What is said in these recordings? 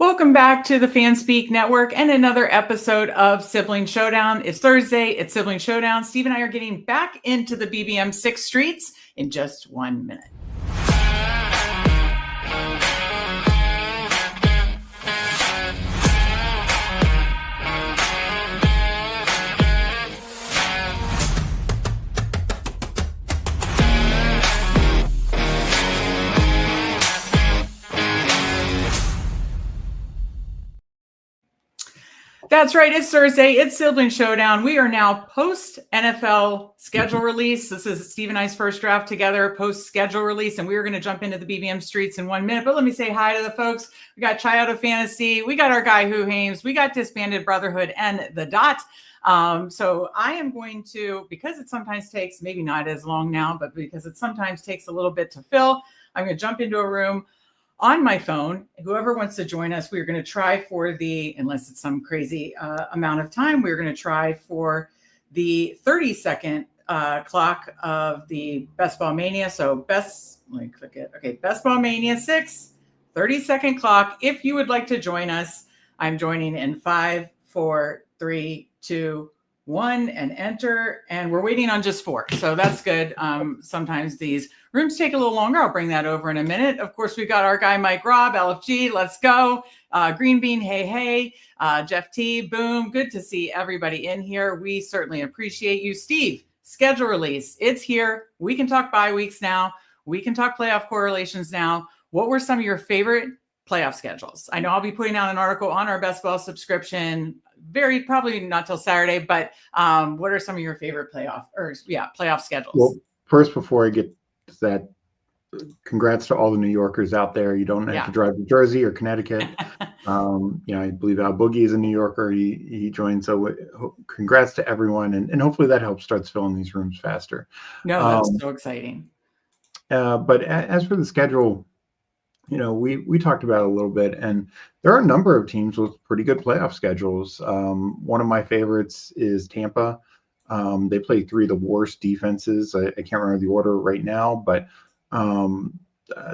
Welcome back to the Fanspeak Network and another episode of Sibling Showdown. It's Thursday. It's Sibling Showdown. Steve and I are getting back into the BBM6 streets in just 1 minute. That's right. It's Thursday. It's Sibling Showdown. We are now post NFL schedule release. This is Steve and I's first draft together, post schedule release, and we are going to jump into the BBM streets in 1 minute. But let me say hi to the folks. We got Chiodo Fantasy. We got our guy Who Hames. We got Disbanded Brotherhood and the Dot. So I am going to, because it sometimes takes, maybe not as long now, but because it sometimes takes a little bit to fill, I'm going to jump into a room on my phone. Whoever wants to join us, we're going to try for the, unless it's some crazy amount of time, we're going to try for the 30-second clock of the Best Ball Mania. So let me click it. Okay, Best Ball Mania 6, 30-second clock. If you would like to join us, I'm joining in 5, 4, 3, 2, 1, and enter. And we're waiting on just 4. So that's good. Sometimes these rooms take a little longer. I'll bring that over in a minute. Of course, we've got our guy, Mike Robb, LFG. Let's go. Green Bean. Hey. Jeff T. Boom. Good to see everybody in here. We certainly appreciate you. Steve, schedule release. It's here. We can talk bye weeks now. We can talk playoff correlations now. What were some of your favorite playoff schedules? I know I'll be putting out an article on our Best Ball subscription probably not till Saturday, but what are some of your favorite playoff schedules? Well, first, before I get to that, congrats to all the New Yorkers out there. You don't have to drive to Jersey or Connecticut. I believe Al Boogie is a New Yorker. He joined. So congrats to everyone. And hopefully that helps start filling these rooms faster. No, that's so exciting. But as for the schedule, we talked about it a little bit, and there are a number of teams with pretty good playoff schedules. One of my favorites is Tampa. They play 3 of the worst defenses. I can't remember the order right now, but San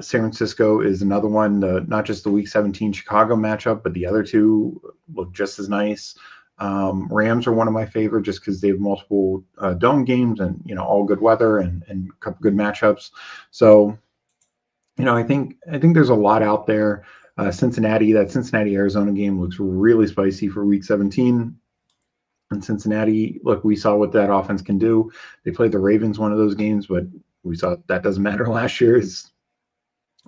Francisco is another one. Not just the Week 17 Chicago matchup, but the other 2 look just as nice. Rams are one of my favorite just because they have multiple dome games and all good weather and a couple good matchups. So I think there's a lot out there. That Cincinnati Arizona game looks really spicy for Week 17. And Cincinnati, look, we saw what that offense can do. They played the Ravens one of those games, but we saw that doesn't matter last year.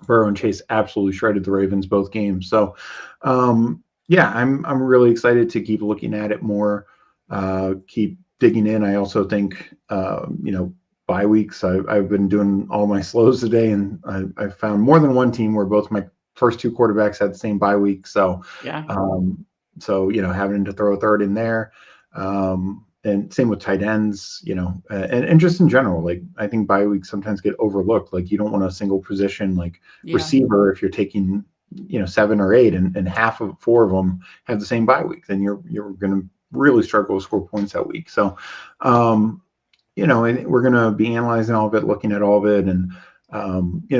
Burrow and Chase absolutely shredded the Ravens both games. So, I'm really excited to keep looking at it more, keep digging in. I also think, bye weeks. I've been doing all my slows today, and I found more than one team where both my first 2 quarterbacks had the same bye week. So, having to throw a third in there. And same with tight ends, and just in general, like I think bye weeks sometimes get overlooked. Like you don't want a single position receiver if you're taking 7 or 8 and half of 4 of them have the same bye week, then you're going to really struggle to score points that week. So and we're going to be analyzing all of it, looking at all of it, and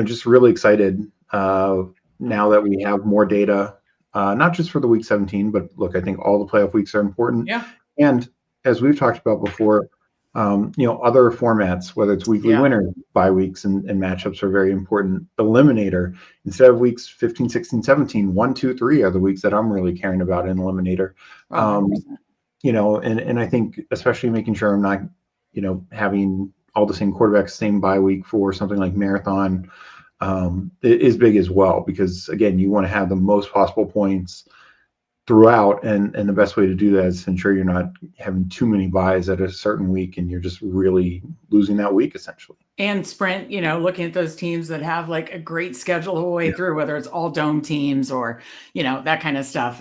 just really excited now that we have more data, not just for the Week 17, but look, I think all the playoff weeks are important. Yeah. And as we've talked about before, other formats, whether it's weekly winner, bye weeks, and matchups are very important. Eliminator, instead of weeks 15, 16, 17, 1, 2, 3 are the weeks that I'm really caring about in Eliminator. And I think especially making sure I'm not, having all the same quarterbacks, same bye week for something like Marathon is big as well, because again, you want to have the most possible points throughout, and the best way to do that is to ensure you're not having too many buys at a certain week and you're just really losing that week essentially. And sprint, looking at those teams that have like a great schedule the whole way through, whether it's all dome teams or, that kind of stuff.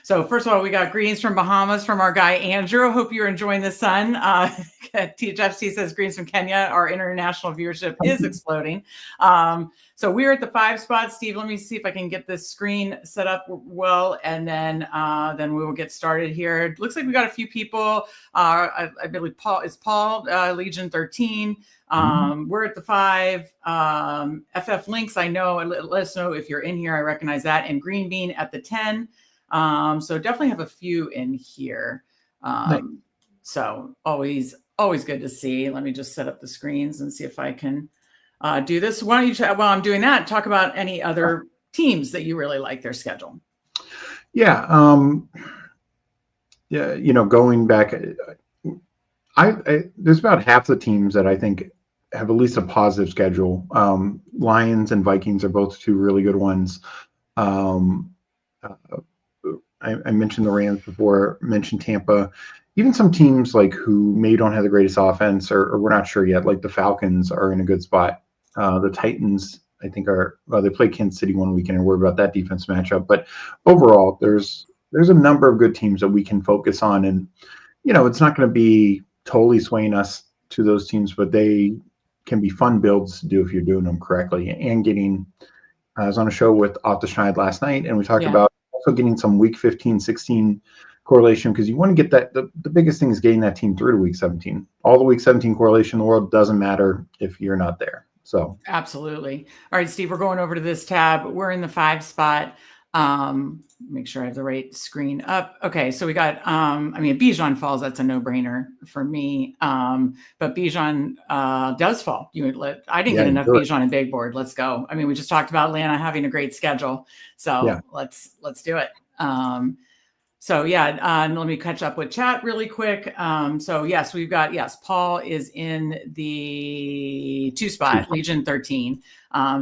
So first of all, we got greetings from Bahamas from our guy, Andrew. Hope you're enjoying the sun. Jeff C says greetings from Kenya. Our international viewership is exploding. So we're at the 5 spot. Steve, let me see if I can get this screen set up well, and then we will get started here. It looks like we got a few people. I believe Paul, Legion 13. We're at the 5. FF Links, I know. Let us know if you're in here. I recognize that. And Green Bean at the 10. So definitely have a few in here. Nice. So always good to see. Let me just set up the screens and see if I can do this. Why don't you, while I'm doing that, talk about any other teams that you really like their schedule? Yeah. Going back, there's about half the teams that I think have at least a positive schedule. Lions and Vikings are both two really good ones. I mentioned the Rams before, mentioned Tampa. Even some teams like who maybe don't have the greatest offense or we're not sure yet, like the Falcons are in a good spot. The Titans, I think, they play Kansas City one weekend and worry about that defense matchup. But overall, there's a number of good teams that we can focus on. And, it's not going to be totally swaying us to those teams, but they can be fun builds to do if you're doing them correctly. And getting, I was on a show with Off the Schneid last night, and we talked about also getting some week 15, 16 correlation, because you want to get that. The biggest thing is getting that team through to week 17. All the week 17 correlation in the world doesn't matter if you're not there. So absolutely. All right, Steve, we're going over to this tab. We're in the 5 spot. Make sure I have the right screen up. Okay, so we got Bijan falls. That's a no-brainer for me. But Bijan does fall. I didn't get enough Bijan and Big Board. Let's go. I mean, we just talked about Atlanta having a great schedule, so let's do it. Let me catch up with chat really quick. We've got, Paul is in the 2 spot, Legion 13.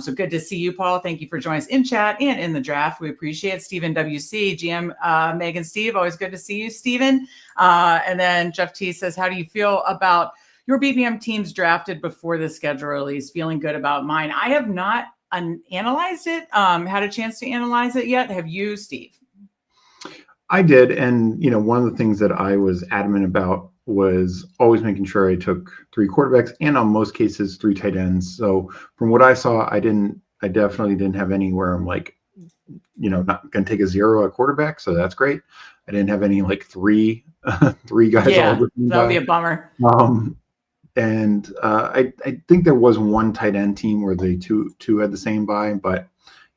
So good to see you, Paul. Thank you for joining us in chat and in the draft. We appreciate it. Stephen WC, GM, Megan, Steve, always good to see you, Stephen. And then Jeff T says, how do you feel about your BBM teams drafted before the schedule release? Feeling good about mine. I have not analyzed it, had a chance to analyze it yet. Have you, Steve? I did. And, one of the things that I was adamant about was always making sure I took 3 quarterbacks and on most cases 3 tight ends. So from what I saw, I definitely didn't have anywhere I'm like, not going to take a 0 at quarterback. So that's great. I didn't have any like 3 guys. Yeah, that would be a bummer. And I think there was one tight end team where they two had the same buy, but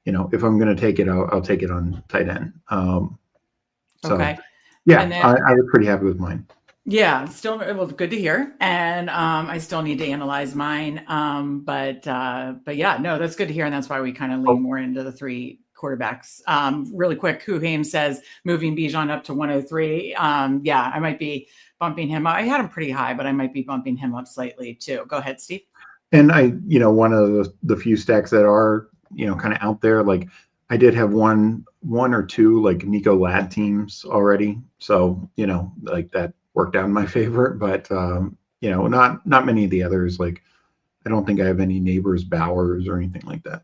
if I'm going to take it, I'll take it on tight end. Okay. Yeah, then, I was pretty happy with mine. Yeah, still good to hear. And I still need to analyze mine. But yeah, no, that's good to hear. And that's why we kind of lean more into the 3 quarterbacks. Really quick, Huhaim says moving Bijan up to 103. I might be bumping him up. I had him pretty high, but I might be bumping him up slightly too. Go ahead, Steve. And one of the few stacks that are, kind of out there, like I did have one or two like Nico Ladd teams already. So, like that worked out in my favor, but not many of the others. Like I don't think I have any Neighbors Bowers or anything like that.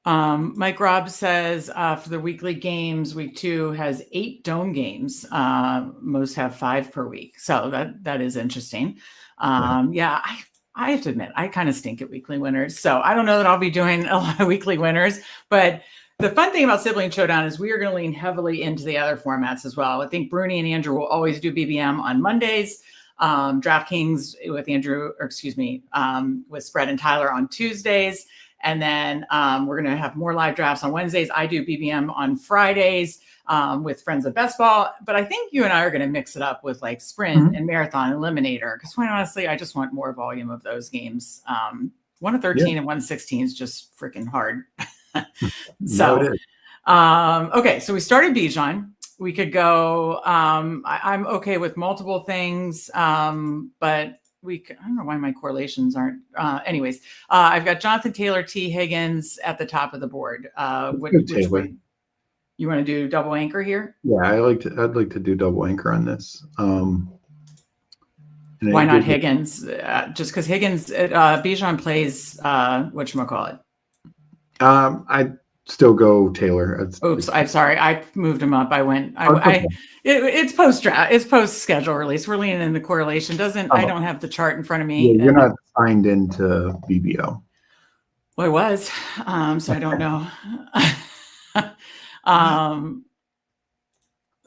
Mike Robb says for the weekly games, week 2 has 8 dome games. Most have 5 per week. So that is interesting. I have to admit, I kind of stink at weekly winners. So I don't know that I'll be doing a lot of weekly winners, but the fun thing about Sibling Showdown is we are going to lean heavily into the other formats as well. I think Bruni and Andrew will always do BBM on Mondays. DraftKings with Andrew, with Spread and Tyler on Tuesdays. And then we're going to have more live drafts on Wednesdays. I do BBM on Fridays with Friends of Best Ball. But I think you and I are going to mix it up with like Sprint and Marathon Eliminator. Because quite honestly, I just want more volume of those games. 1 of 13 and 1 of 16 is just freaking hard. So, okay. So we started Bijan. We could go, I'm okay with multiple things, but I don't know why my correlations aren't, anyways, I've got Jonathan Taylor, T Higgins at the top of the board. Which way? You want to do double anchor here? Yeah, I'd like to do double anchor on this. Why not Higgins? Just because Higgins, Bijan plays, whatchamacallit? I'd still go Taylor. Oops, I'm sorry. I moved him up. It's post draft. It's post schedule release. We're leaning in the correlation. I don't have the chart in front of me. Yeah, you're not signed into BBO. Well, I was, so I don't know.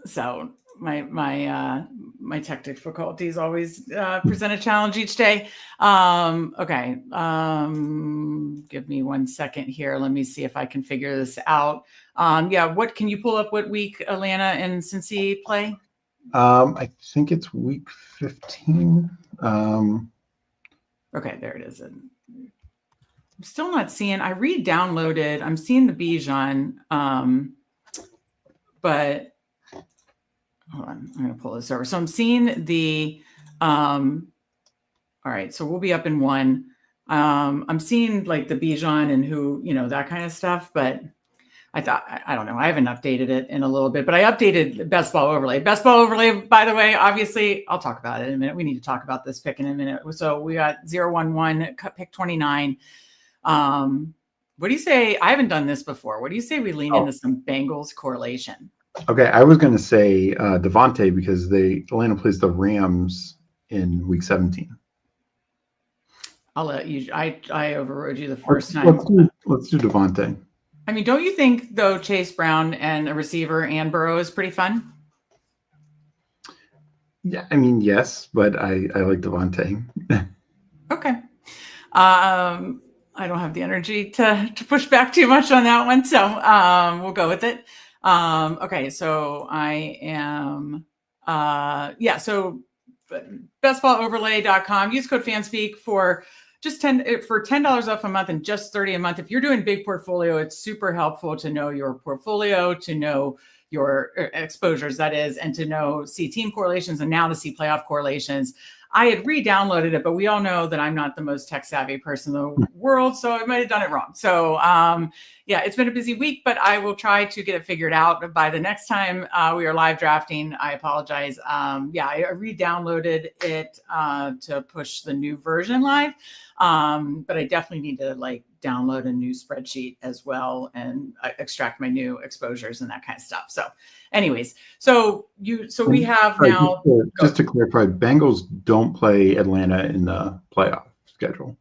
So my tech difficulties always present a challenge each day. Okay. Give me 1 second here. Let me see if I can figure this out. Yeah. What can you pull up? What week Atlanta and Cincy play? I think it's week 15. Okay, there it is. I'm still not seeing. I re-downloaded. I'm seeing the Bijan, but hold on. I'm going to pull this over. So I'm seeing the. All right, so we'll be up in one. I'm seeing like the Bijan and who that kind of stuff, but I don't know. I haven't updated it in a little bit, but I updated Best Ball Overlay. Best Ball Overlay, by the way, obviously, I'll talk about it in a minute. We need to talk about this pick in a minute. So we got 0-1-1, pick 29. What do you say? I haven't done this before. What do you say we lean into some Bengals correlation? Okay, I was going to say Devontae because Atlanta plays the Rams in week 17. I'll let you. I overrode you the first time. Let's do Devontae. I mean, don't you think, though, Chase Brown and a receiver and Burrow is pretty fun? Yeah, I mean, yes, but I like Devontae. Okay. I don't have the energy to push back too much on that one, so we'll go with it. Okay, so I am, so bestballoverlay.com. Use code Fanspeak for just $10 off a month and just $30 a month. If you're doing big portfolio, it's super helpful to know your portfolio, to know your exposures, that is, and to see team correlations and now to see playoff correlations. I had re-downloaded it, but we all know that I'm not the most tech savvy person in the world, so I might have done it wrong. So it's been a busy week, but I will try to get it figured out by the next time we are live drafting. I apologize. I re-downloaded it to push the new version live, but I definitely need to download a new spreadsheet as well and extract my new exposures and that kind of stuff. So anyways, we have now. Just to clarify, Bengals don't play Atlanta in the playoff schedule.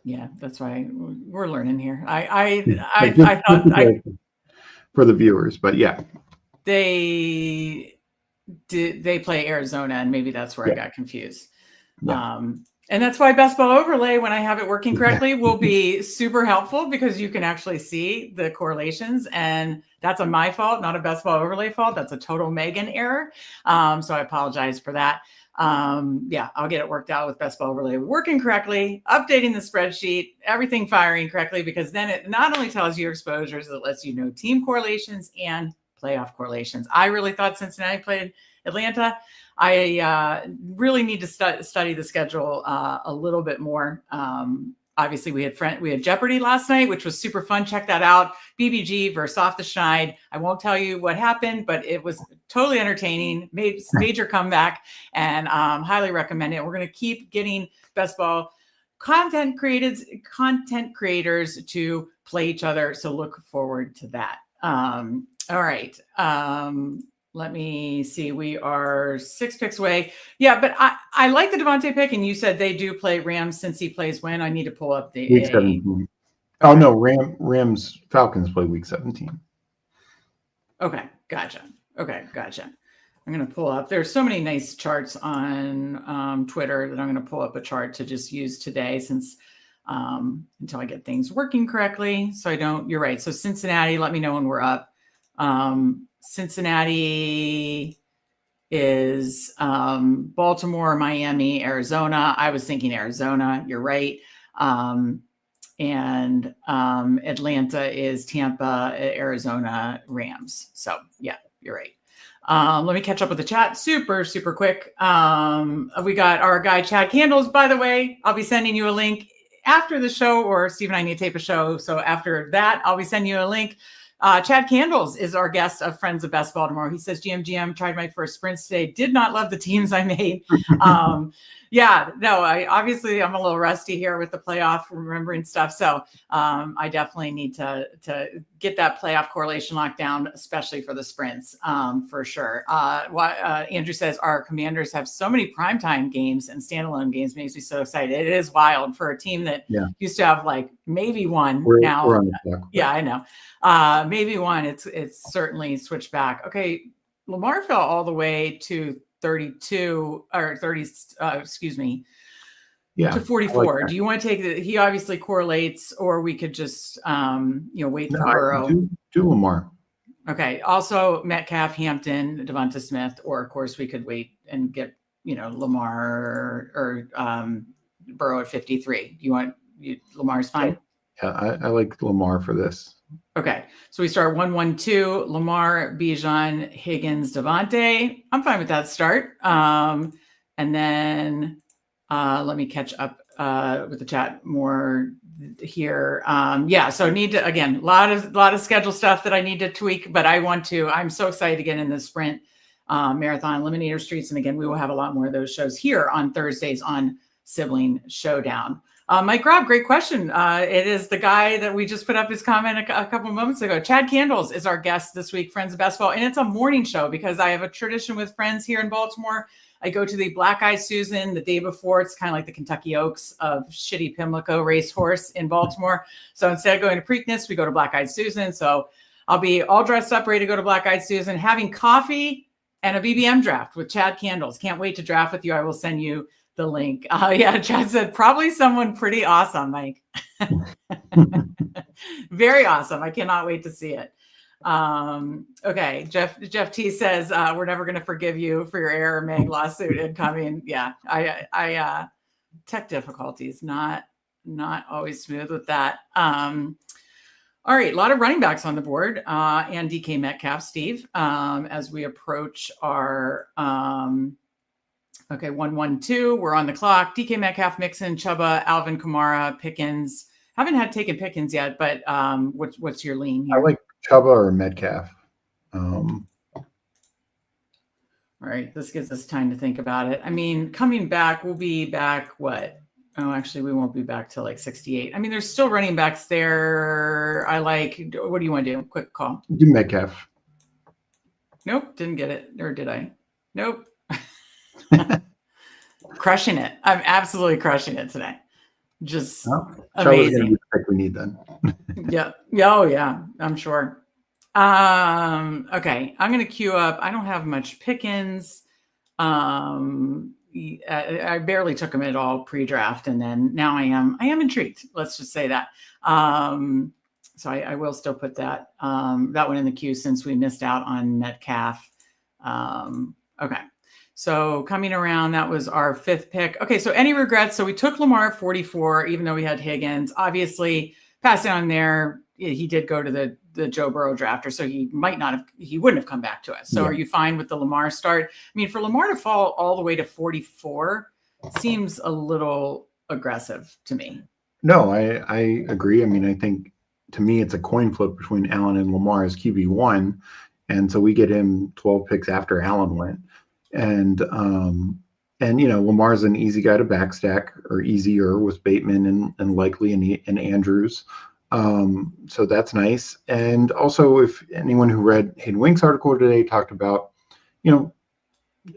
Yeah, that's why we're learning here. I thought for the viewers, but yeah, they play Arizona, and maybe that's where I got confused. Yeah. And that's why Best Ball Overlay, when I have it working correctly, will be super helpful because you can actually see the correlations. And that's my fault, not a Best Ball Overlay fault. That's a total Megan error. So I apologize for that. I'll get it worked out with Best Ball Overlay working correctly, updating the spreadsheet, everything firing correctly, because then it not only tells you your exposures, it lets you know team correlations and playoff correlations. I really thought Cincinnati played Atlanta. I really need to study the schedule a little bit more. Obviously, we had Jeopardy last night, which was super fun. Check that out. BBG versus Off the Schneid. I won't tell you what happened, but it was totally entertaining. Major comeback, and highly recommend it. We're going to keep getting Best Ball content creators to play each other. So look forward to that. All right. Let me see. We are 6 picks away. Yeah, but I like the Devontae pick, and you said they do play Rams since he plays when. I need to pull up the week 17. Oh no, Rams Falcons play week 17. Okay, gotcha. I'm going to pull up. There's so many nice charts on Twitter that I'm going to pull up a chart to just use today since until I get things working correctly. So I don't. You're right. So Cincinnati, let me know when we're up. Cincinnati is Baltimore, Miami, Arizona. I was thinking Arizona. You're right. And Atlanta is Tampa, Arizona, Rams. So yeah, you're right. Let me catch up with the chat super, super quick. We got our guy, Chad Candles, by the way. I'll be sending you a link after the show, or Steve and I need to tape a show. So after that, I'll be sending you a link. Chad Candles is our guest of Friends of Best Baltimore. He says, GM, tried my first sprints today. Did not love the teams I made. I'm a little rusty here with the playoff remembering stuff. So I definitely need to get that playoff correlation locked down, especially for the sprints, for sure. Andrew says our Commanders have so many primetime games and standalone games. Makes me so excited. It is wild for a team that used to have maybe one. Now we're on the clock. Yeah, I know. Maybe one. It's certainly switched back. Okay. Lamar fell all the way to 32 or 30, excuse me, Yeah, to 44. Do you want to take the, he obviously correlates, or we could just, wait for Burrow. Do Lamar. Okay. Also, Metcalf, Hampton, Devonta Smith, or of course we could wait and get, Lamar or Burrow at 53. You want Lamar's fine? Yeah, I like Lamar for this. Okay. So we start 1-1-2, Lamar, Bijan, Higgins, Devontae. I'm fine with that start. And then let me catch up with the chat more here. So need to, again, a lot of schedule stuff that I need to tweak, but I'm so excited to get in the sprint marathon eliminator streets. And again, we will have a lot more of those shows here on Thursdays on Sibling Showdown. Mike Robb, great question. It is the guy that we just put up his comment a couple of moments ago. Chad Candles is our guest this week, Friends of Basketball. And it's a morning show because I have a tradition with friends here in Baltimore. I go to the Black Eyed Susan the day before. It's kind of like the Kentucky Oaks of shitty Pimlico racehorse in Baltimore. So instead of going to Preakness, we go to Black Eyed Susan. So I'll be all dressed up, ready to go to Black Eyed Susan, having coffee and a BBM draft with Chad Candles. Can't wait to draft with you. I will send you the link. Chad said probably someone pretty awesome, Mike. Very awesome. I cannot wait to see it. Okay. Jeff T says, we're never going to forgive you for your error Meg lawsuit incoming. Yeah. I tech difficulties, not always smooth with that. All right. A lot of running backs on the board, and DK Metcalf, Steve, as we approach our, 1-1-2. We're on the clock. DK Metcalf, Mixon, Chuba, Alvin Kamara, Pickens. Haven't taken Pickens yet, but what's your lean here? I like Chuba or Metcalf. All right. This gives us time to think about it. I mean, coming back, we'll be back what? Oh, actually, we won't be back till like 68. I mean, there's still running backs there. What do you want to do? Quick call. Do Metcalf. Nope. Didn't get it. Or did I? Nope. Crushing it. I'm absolutely crushing it today. Just amazing. Gonna be the pick we need then. Yeah. Oh yeah, I'm sure. Okay. I'm gonna queue up. I don't have much Pickens. I barely took him at all pre-draft, and then now I am intrigued. Let's just say that. So I will still put that one in the queue since we missed out on Metcalf. Okay. So coming around, that was our fifth pick. Okay, so any regrets? So we took Lamar at 44, even though we had Higgins. Obviously, passing on there, he did go to the Joe Burrow drafter, so he wouldn't have come back to us. So Are you fine with the Lamar start? I mean, for Lamar to fall all the way to 44 seems a little aggressive to me. No, I agree. I mean, I think to me it's a coin flip between Allen and Lamar as QB1, and so we get him 12 picks after Allen went. And Lamar's an easy guy to backstack, or easier with Bateman and Likely and Andrews. So that's nice. And also, if anyone who read Hayden Wink's article today talked about,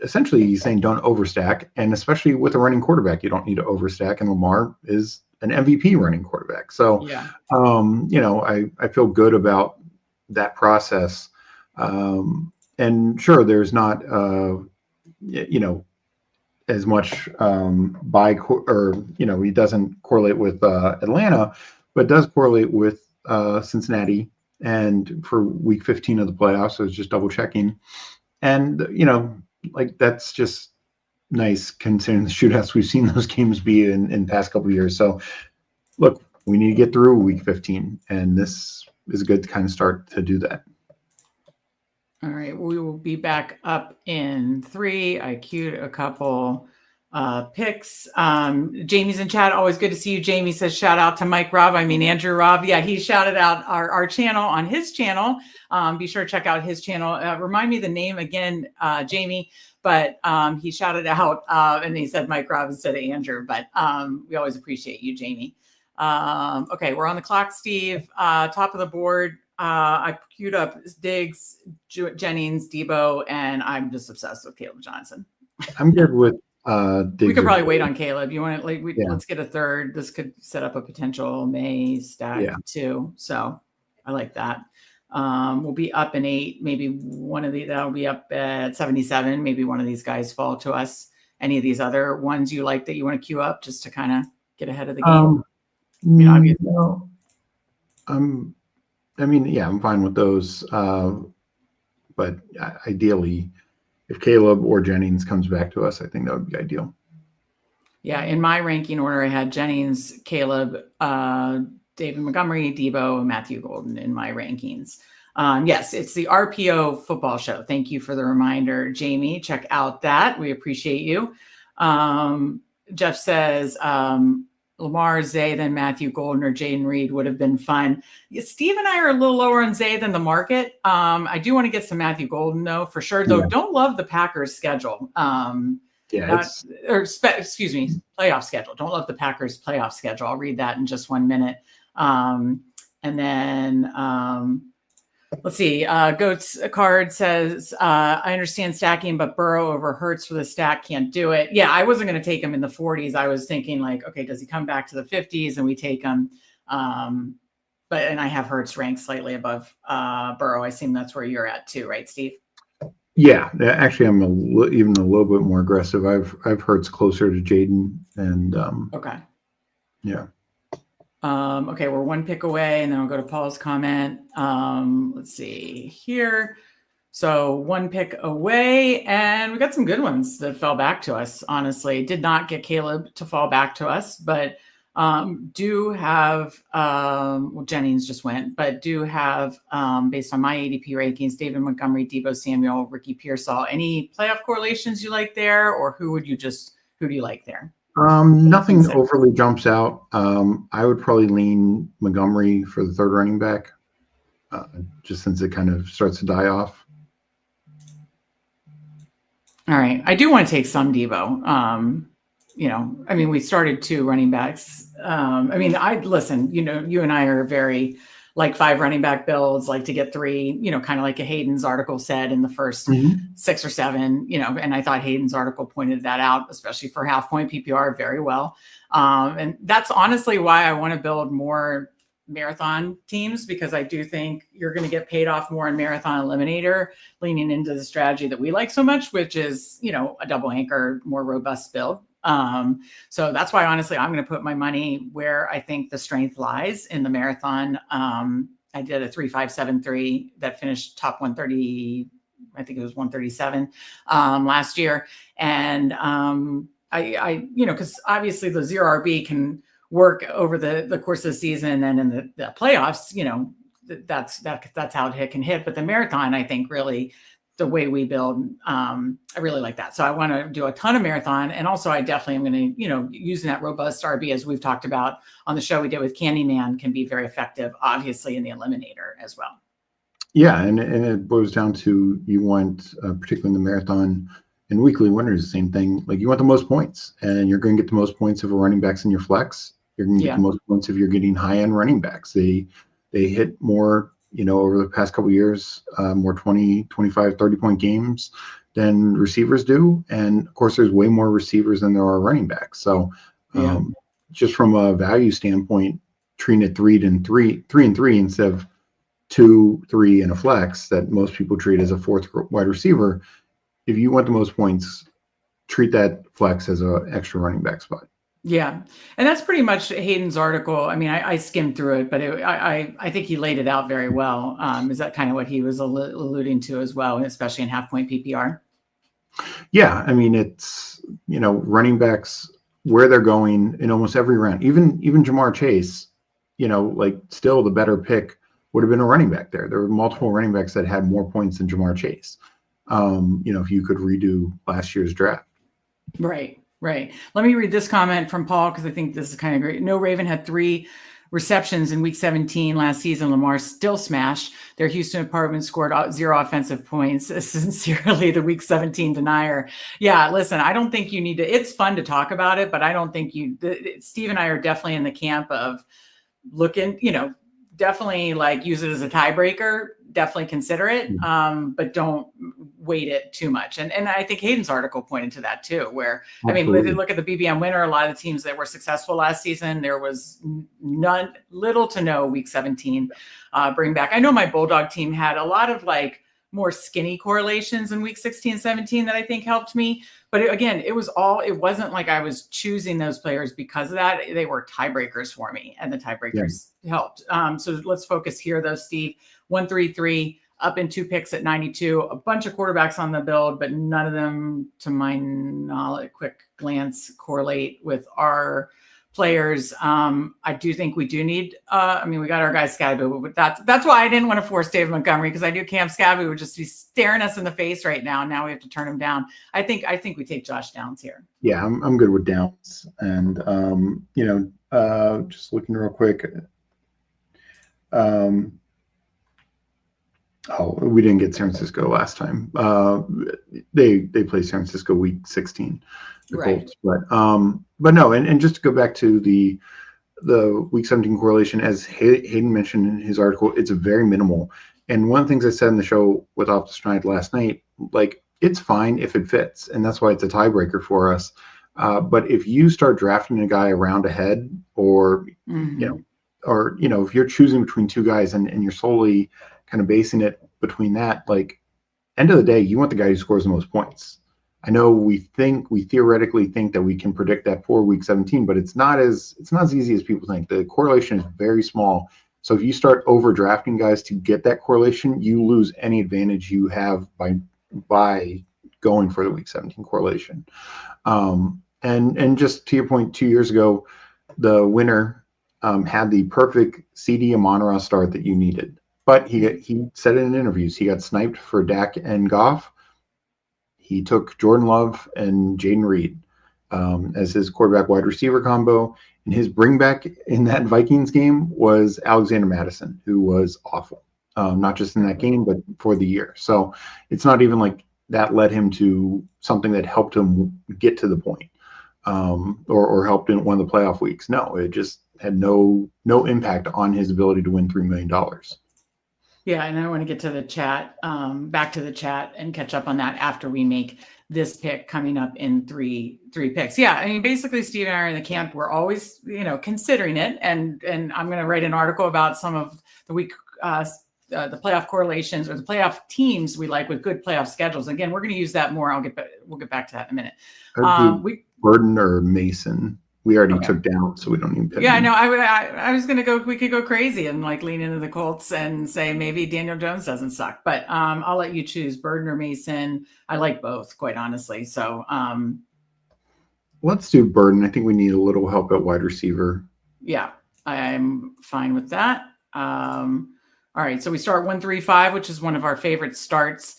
essentially he's saying don't overstack, and especially with a running quarterback, you don't need to overstack. And Lamar is an MVP running quarterback. So, I feel good about that process. And sure, there's not, as much he doesn't correlate with Atlanta, but does correlate with Cincinnati. And for week 15 of the playoffs, I was just double checking. And, that's just nice considering the shootouts we've seen those games be in past couple of years. So look, we need to get through week 15, and this is a good kind of start to do that. All right, we will be back up in 3. I queued a couple picks. Jamie's in chat. Always good to see you. Jamie says, shout out to Mike Robb. Andrew Robb. Yeah, he shouted out our channel on his channel. Be sure to check out his channel. Remind me the name again, Jamie, but he shouted out and he said Mike Robb instead of Andrew, but we always appreciate you, Jamie. Okay, we're on the clock, Steve. Top of the board. I queued up Diggs, Jennings, Debo, and I'm just obsessed with Caleb Johnson. I'm good with Diggs. We could probably wait on Caleb. You want to let's get a third. This could set up a potential May stack too. So I like that. will be up in 8. Maybe one of that'll be up at 77. Maybe one of these guys fall to us. Any of these other ones you like that you want to queue up just to kind of get ahead of the game? No, I'm fine with those. But ideally, if Caleb or Jennings comes back to us, I think that would be ideal. Yeah, in my ranking order, I had Jennings, Caleb, David Montgomery, Debo, and Matthew Golden in my rankings. Yes, it's the RPO football show. Thank you for the reminder, Jamie. Check out that. We appreciate you. Jeff says Lamar, Zay, then Matthew Golden or Jaden Reed would have been fun. Steve and I are a little lower on Zay than the market. I do want to get some Matthew Golden, though, for sure. Though, don't love the Packers schedule. Playoff schedule. Don't love the Packers playoff schedule. I'll read that in just 1 minute. And then let's see. Goats card says, I understand stacking, but Burrow over Hurts for the stack can't do it. Yeah, I wasn't going to take him in the 40s. I was thinking like, okay, does he come back to the 50s and we take him? And I have Hurts ranked slightly above Burrow. I assume that's where you're at too, right, Steve? Yeah, actually, I'm even a little bit more aggressive. I've Hurts closer to Jaden, and okay, yeah. Okay, we're 1 pick away, and then I'll go to Paul's comment. Let's see here. So 1 pick away, and we got some good ones that fell back to us. Honestly, did not get Caleb to fall back to us, but do have Jennings just went, but do have based on my ADP rankings, David Montgomery, Debo Samuel, Ricky Pearsall. Any playoff correlations you like there, or who do you like there? Nothing overly jumps out. I would probably lean Montgomery for the third running back, just since it kind of starts to die off. All right, I do want to take some Debo. We started 2 running backs. Listen, you and I are very like 5 running back builds, like to get 3, kind of like a Hayden's article said in the first 6 or 7, and I thought Hayden's article pointed that out, especially for half point PPR very well. And that's honestly why I want to build more marathon teams, because I do think you're going to get paid off more in marathon eliminator, leaning into the strategy that we like so much, which is, a double anchor, more robust build. So that's why, honestly, I'm going to put my money where I think the strength lies in the marathon. I did a 3.573 that finished top 130. I think it was 137 last year. And because obviously the 0 RB can work over the course of the season, and then in the playoffs, that's how it can hit. But the marathon, I think, really, the way we build, I really like that. So I want to do a ton of marathon. And also I definitely am going to, using that robust RB, as we've talked about on the show we did with Candyman, can be very effective, obviously, in the eliminator as well. Yeah. And it boils down to, you want, particularly in the marathon and weekly winners, the same thing. Like, you want the most points, and you're going to get the most points if a running back's in your flex. You're going to get the most points if you're getting high-end running backs. They hit more, over the past couple of years, more 20, 25, 30-point games than receivers do. And of course, there's way more receivers than there are running backs. So just from a value standpoint, treating it 3 and 3 instead of 2, 3 and a flex that most people treat as a 4th wide receiver. If you want the most points, treat that flex as an extra running back spot. Yeah. And that's pretty much Hayden's article. I mean, I skimmed through it, but I think he laid it out very well. Is that kind of what he was alluding to as well, especially in half point PPR? Yeah. I mean, it's, running backs, where they're going in almost every round, even Jamar Chase, still the better pick would have been a running back there. There were multiple running backs that had more points than Jamar Chase. If you could redo last year's draft. Right. Let me read this comment from Paul, because I think this is kind of great. No Raven had 3 receptions in week 17 last season. Lamar still smashed. Their Houston apartment scored 0 offensive points. Sincerely, the week 17 denier. Yeah, listen, I don't think you need to. It's fun to talk about it, but I don't think Steve and I are definitely in the camp of looking, definitely like use it as a tiebreaker. Definitely consider it, but weight it too much. And I think Hayden's article pointed to that too, where, Absolutely. I mean, look at the BBM winner, a lot of the teams that were successful last season, there was little to no week 17 bring back. I know my Bulldog team had a lot of like more skinny correlations in week 16, 17 that I think helped me. But it wasn't like I was choosing those players because of that. They were tiebreakers for me, and the tiebreakers helped. So let's focus here though, Steve. 133 up in 2 picks at 92, a bunch of quarterbacks on the build, but none of them, to my knowledge, quick glance, correlate with our players. I do think we do need, we got our guy Scaboo, but that's why I didn't want to force David Montgomery, because I knew Cam Scaboo would just be staring us in the face right now. And now we have to turn him down. I think we take Josh Downs here. Yeah, I'm good with Downs. And, just looking real quick. We didn't get San Francisco last time. They played San Francisco week 16, the Colts. But no, and just to go back to the week 17 correlation, as Hayden mentioned in his article, it's very minimal. And one of the things I said in the show with Optus Schneid last night, like, it's fine if it fits, and that's why it's a tiebreaker for us. But if you start drafting a guy a round ahead, or if you're choosing between two guys and you're solely kind of basing it between that, like, end of the day, you want the guy who scores the most points. I know we theoretically think that we can predict that for week 17, but it's not as easy as people think. The correlation is very small. So if you start overdrafting guys to get that correlation, you lose any advantage you have by going for the week 17 correlation. And just to your point, 2 years ago, the winner had the perfect CD Amon-Ra start that you needed. But he said it in interviews, he got sniped for Dak and Goff. He took Jordan Love and Jaden Reed as his quarterback wide receiver combo. And his bring back in that Vikings game was Alexander Madison, who was awful, not just in that game, but for the year. So it's not even like that led him to something that helped him get to the point, or helped in one of the playoff weeks. No, it just had no impact on his ability to win $3 million. Yeah, and I want to get to the chat, back to the chat, and catch up on that after we make this pick coming up in three picks. Yeah, I mean, basically, Steve and I are in the camp. We're always, considering it, and I'm going to write an article about some of the week, the playoff correlations or the playoff teams we like with good playoff schedules. Again, we're going to use that more. We'll get back to that in a minute. Burden or Mason. We already took down, so we don't even pick. Yeah, I know. I was going to go. We could go crazy and like lean into the Colts and say maybe Daniel Jones doesn't suck. But I'll let you choose Burden or Mason. I like both, quite honestly. So let's do Burden. I think we need a little help at wide receiver. Yeah, I'm fine with that. All right, so we start 135, which is one of our favorite starts.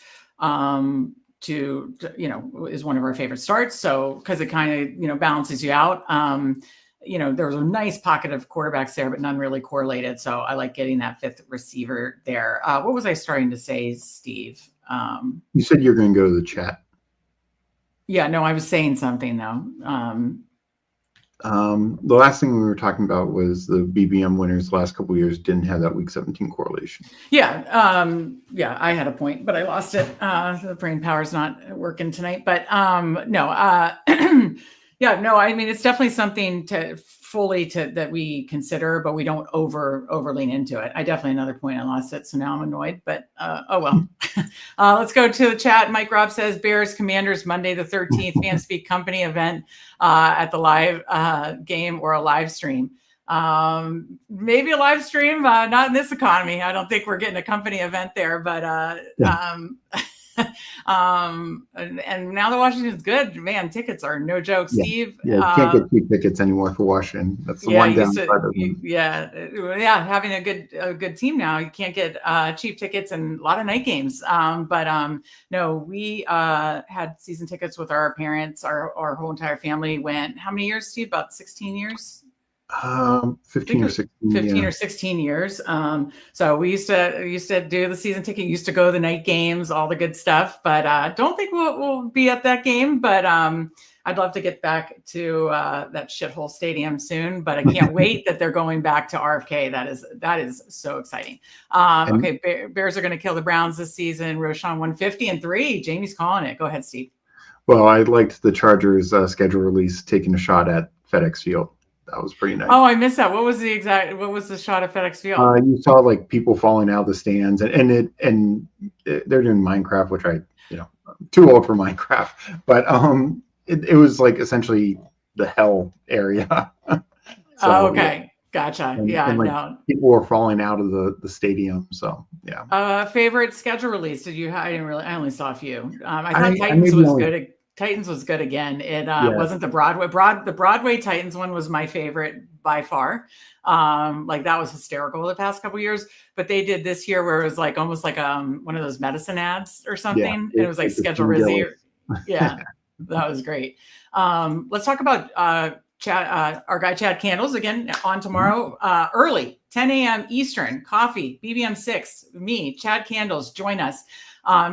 Is one of our favorite starts. So, because it kind of, balances you out. There was a nice pocket of quarterbacks there, but none really correlated. So I like getting that fifth receiver there. What was I starting to say, Steve? You said you're going to go to the chat. Yeah, no, I was saying something though. The last thing we were talking about was the BBM winners the last couple of years didn't have that week 17 correlation. Yeah. I had a point, but I lost it. The brain power's not working tonight, but no. I mean, it's definitely something that we consider, but we don't over lean into it. I definitely, another point, I lost it. So now I'm annoyed, but oh well. Let's go to the chat. Mike Robb says Bears Commanders Monday the 13th Fanspeak Company event at the live game or a live stream. Maybe a live stream, not in this economy. I don't think we're getting a company event there, but and now the Washington's good, man. Tickets are no joke, Steve. Yeah, you can't get cheap tickets anymore for Washington. That's the one downside of them. Having a good team now, you can't get cheap tickets and a lot of night games. No, we had season tickets with our parents. Our whole entire family went. How many years, Steve? About 16 years. 15 or 16 or 16 years. So we used to do the season ticket, used to go to the night games, all the good stuff, but don't think we'll be at that game. But I'd love to get back to that shithole stadium soon, but I can't wait that they're going back to RFK. That is so exciting. Okay, Bears are going to kill the Browns this season. Roshan 150-3. Jamie's calling it. Go ahead, Steve. Well, I liked the Chargers schedule release taking a shot at FedEx Field. That was pretty nice. Oh, I missed that. What was the shot at FedEx Field? You saw like people falling out of the stands, and they're doing Minecraft, which I'm too old for Minecraft, but it was like essentially the hell area. So, okay. Gotcha. People were falling out of the stadium. So yeah. Favorite schedule release? I only saw a few. I thought Titans was good. Titans was good again. It wasn't the Broadway. The Broadway Titans one was my favorite by far. That was hysterical the past couple of years. But they did this year where it was like almost like one of those medicine ads or something. And it was like schedule release. Yeah, that was great. Let's talk about our guy Chad Candles again on tomorrow early 10 a.m. Eastern. Coffee, BBM6, me, Chad Candles, join us.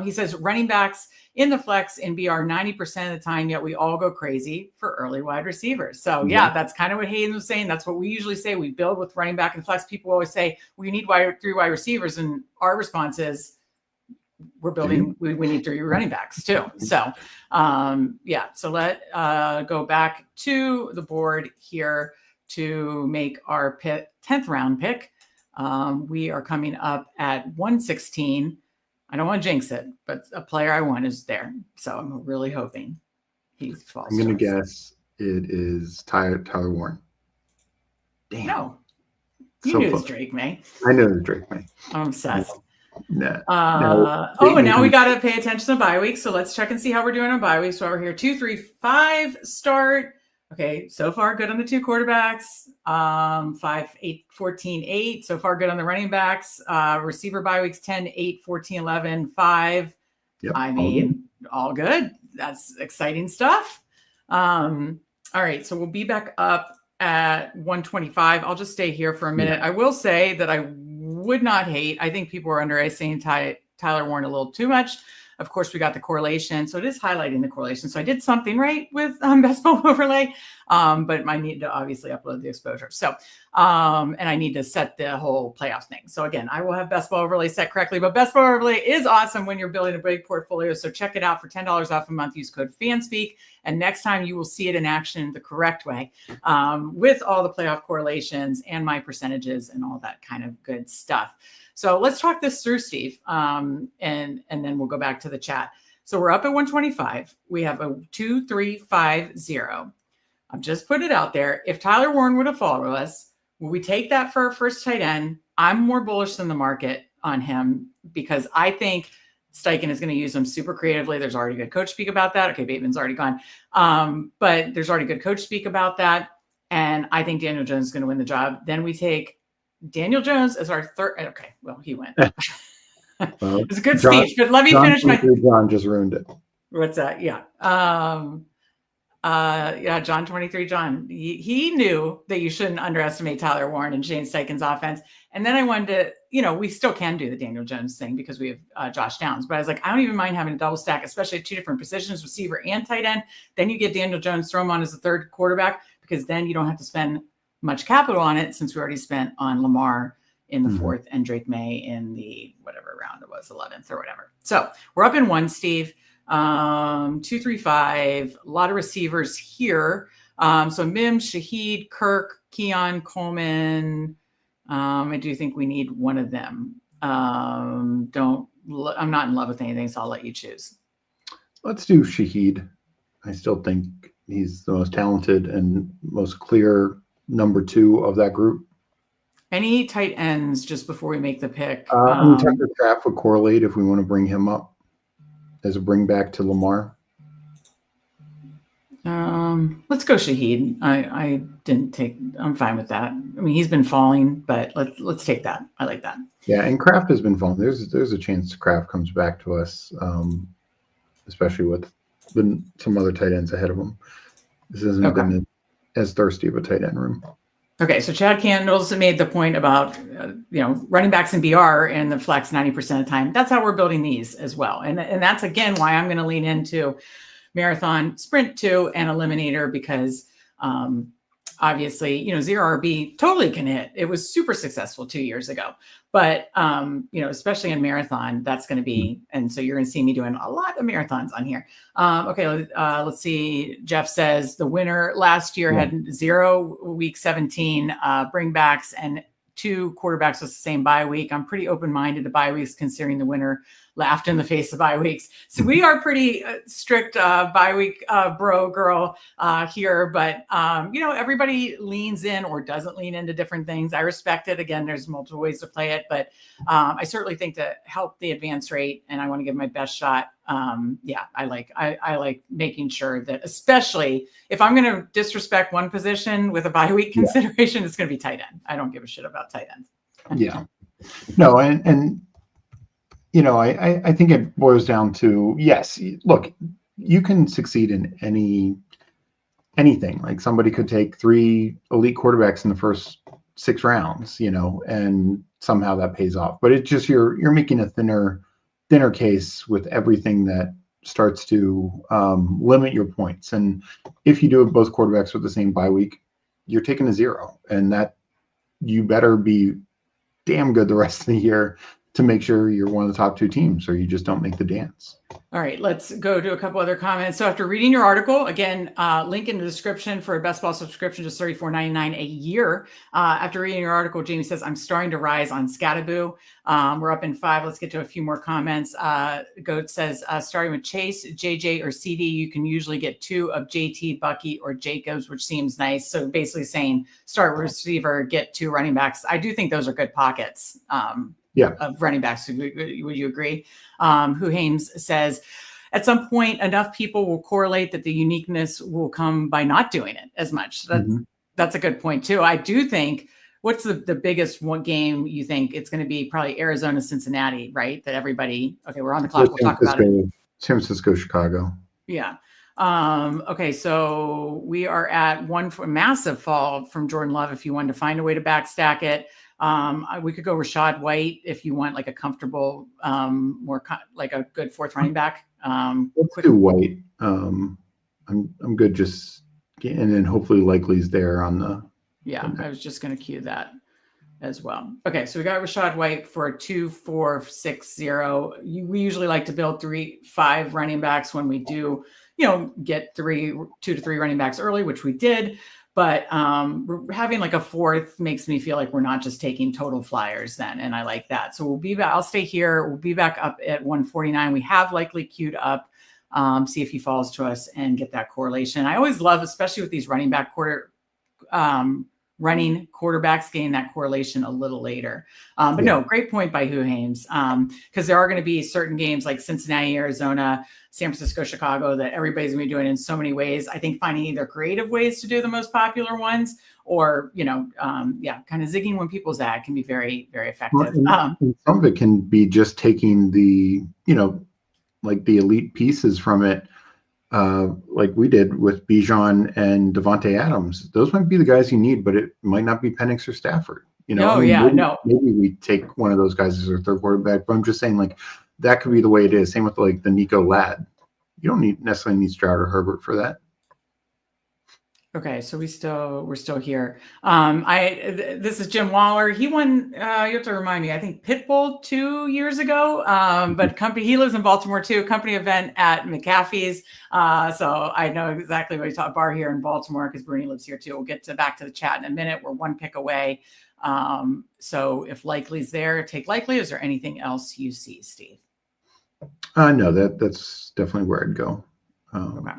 He says running backs in the flex in BR 90% of the time, yet we all go crazy for early wide receivers. So yeah, that's kind of what Hayden was saying. That's what we usually say. We build with running back and flex. People always say we need 3 wide receivers, and our response is we're building. We need 3 running backs too. So so let go back to the board here to make our 10th round pick. We are coming up at 116. I don't want to jinx it, but a player I want is there. So I'm really hoping he falls. I'm going to guess it is Tyler Warren. Damn. No. You knew it was Drake May. I knew it was Drake May. I'm obsessed. No. And now we got to pay attention to bye week. So let's check and see how we're doing on bye week. So over here, 2, 3, 5 start. Okay, so far good on the 2 quarterbacks. 5, 8, 14, 8. So far good on the running backs. Receiver bye weeks 10, 8, 14, 11, 5. Yep, I mean, all good. That's exciting stuff. All right, so we'll be back up at 125. I'll just stay here for a minute. I will say that I would not hate. I think people are underestimating Tyler Warren a little too much. Of course, we got the correlation. So it is highlighting the correlation. So I did something right with Best Ball Overlay, but I need to obviously upload the exposure. So, and I need to set the whole playoffs thing. So again, I will have Best Ball Overlay set correctly, but Best Ball Overlay is awesome when you're building a big portfolio. So check it out for $10 off a month. Use code Fanspeak. And next time you will see it in action the correct way with all the playoff correlations and my percentages and all that kind of good stuff. So let's talk this through, Steve, and then we'll go back to the chat. So we're up at 125. We have a 2, 3, 5, 0. I've just put it out there. If Tyler Warren would have followed us, will we take that for our first tight end? I'm more bullish than the market on him because I think Steichen is going to use him super creatively. There's already good coach speak about that. Okay, Bateman's already gone. But there's already good coach speak about that. And I think Daniel Jones is going to win the job. Then we take Daniel Jones as our third. Okay, well, he went. Well, it was a good speech, but let me finish my. John just ruined it. What's that? Yeah. John 23. John, he knew that you shouldn't underestimate Tyler Warren and Shane Steichen's offense. And then I wanted to, we still can do the Daniel Jones thing because we have Josh Downs. But I was like, I don't even mind having a double stack, especially at 2 different positions, receiver and tight end. Then you get Daniel Jones, throw him on as the third quarterback because then you don't have to spend much capital on it since we already spent on Lamar in the 4th and Drake May in the whatever round it was, 11th or whatever. So we're up in 1, Steve. 2, 3, 5. A lot of receivers here. So Mims, Shaheed, Kirk, Keon, Coleman. I do think we need one of them. I'm not in love with anything, so I'll let you choose. Let's do Shaheed. I still think he's the most talented and most clear number 2 of that group. Any tight ends just before we make the pick? Tucker Kraft would correlate if we want to bring him up as a bring back to Lamar. Let's go Shaheed. I'm fine with that. I mean, he's been falling, but let's take that. I like that. Yeah, and Kraft has been falling. There's a chance Kraft comes back to us, especially with some other tight ends ahead of him. This hasn't been as thirsty of a tight end room. Okay, so Chad Candles made the point about running backs in BR and the flex 90% of the time. That's how we're building these as well, and that's again why I'm going to lean into marathon, sprint 2, and eliminator because obviously, zero RB totally can hit. It was super successful 2 years ago, but especially in marathon, that's going to be, and so you're going to see me doing a lot of marathons on here. Okay. Let's see. Jeff says the winner last year had 0 week 17 bringbacks and 2 quarterbacks with the same bye week. I'm pretty open-minded to bye weeks considering the winner laughed in the face of bye weeks. So we are pretty strict bye week bro girl here, but everybody leans in or doesn't lean into different things. I respect it. Again, there's multiple ways to play it, but I certainly think to help the advance rate, and I want to give my best shot. I like making sure that, especially if I'm going to disrespect one position with a bye week consideration, it's going to be tight end. I don't give a shit about tight ends. No, and I think it boils down to, yes, look, you can succeed in anything. Like somebody could take 3 elite quarterbacks in the first 6 rounds, and somehow that pays off. But it's just you're making a thinner case with everything that starts to limit your points. And if you do have both quarterbacks with the same bye week, you're taking a 0, and that you better be damn good the rest of the year to make sure you're one of the top 2 teams, or you just don't make the dance. All right, let's go to a couple other comments. So after reading your article, again, link in the description for a best ball subscription, just $34.99 a year. After reading your article, Jamie says, I'm starting to rise on Scataboo. We're up in 5. Let's get to a few more comments. Goat says, starting with Chase, JJ, or CD, you can usually get 2 of JT, Bucky, or Jacobs, which seems nice. So basically saying start receiver, get 2 running backs. I do think those are good pockets. Of running backs. Would you agree? Who Hames says, at some point, enough people will correlate that the uniqueness will come by not doing it as much. That's a good point too. I do think, what's the biggest one game you think? It's going to be probably Arizona, Cincinnati, right? That everybody, okay, we're on the clock. We'll talk about it. San Francisco, Chicago. Yeah. Okay, so we are at 1 for massive fall from Jordan Love. If you wanted to find a way to backstack it, we could go Rashad White if you want like a comfortable, like a good 4th running back. Let's do White. I'm good. Just and then hopefully Likely's there on the. Yeah, I was just going to cue that as well. Okay, so we got Rashad White for a 2-4-6-0. We usually like to build 3-5 running backs when we do, get 2 to 3 running backs early, which we did. But having like a 4th makes me feel like we're not just taking total flyers then. And I like that. So we'll be back. I'll stay here. We'll be back up at 149. We have Likely queued up. See if he falls to us and get that correlation. I always love, especially with these running quarterbacks, getting that correlation a little later. No, great point by Who Hames. Because there are going to be certain games like Cincinnati, Arizona, San Francisco, Chicago that everybody's going to be doing in so many ways. I think finding either creative ways to do the most popular ones or, kind of zigging when people zag can be very, very effective. And some of it can be just taking the, like the elite pieces from it. Like we did with Bijan and Devontae Adams. Those might be the guys you need, but it might not be Penix or Stafford. Maybe we take one of those guys as our 3rd quarterback, but I'm just saying like that could be the way it is. Same with like the Nico Ladd. You don't necessarily need Stroud or Herbert for that. Okay, so we're still here. This is Jim Waller. He won. You have to remind me. I think Pitbull 2 years ago. But he lives in Baltimore too. Company event at McAfee's. So I know exactly what he's talking bar here in Baltimore because Bruni lives here too. We'll get back to the chat in a minute. We're 1 pick away. So if Likely's there, take Likely. Is there anything else you see, Steve? No, that's definitely where I'd go. Okay.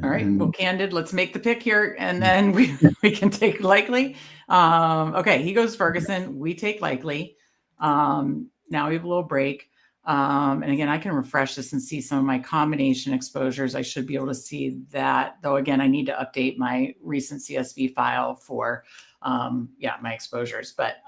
All right. Well, Candid, let's make the pick here, and then we can take Likely. Okay, he goes Ferguson. We take Likely. Now we have a little break. And again, I can refresh this and see some of my combination exposures. I should be able to see that, though. Again, I need to update my recent CSV file for my exposures. But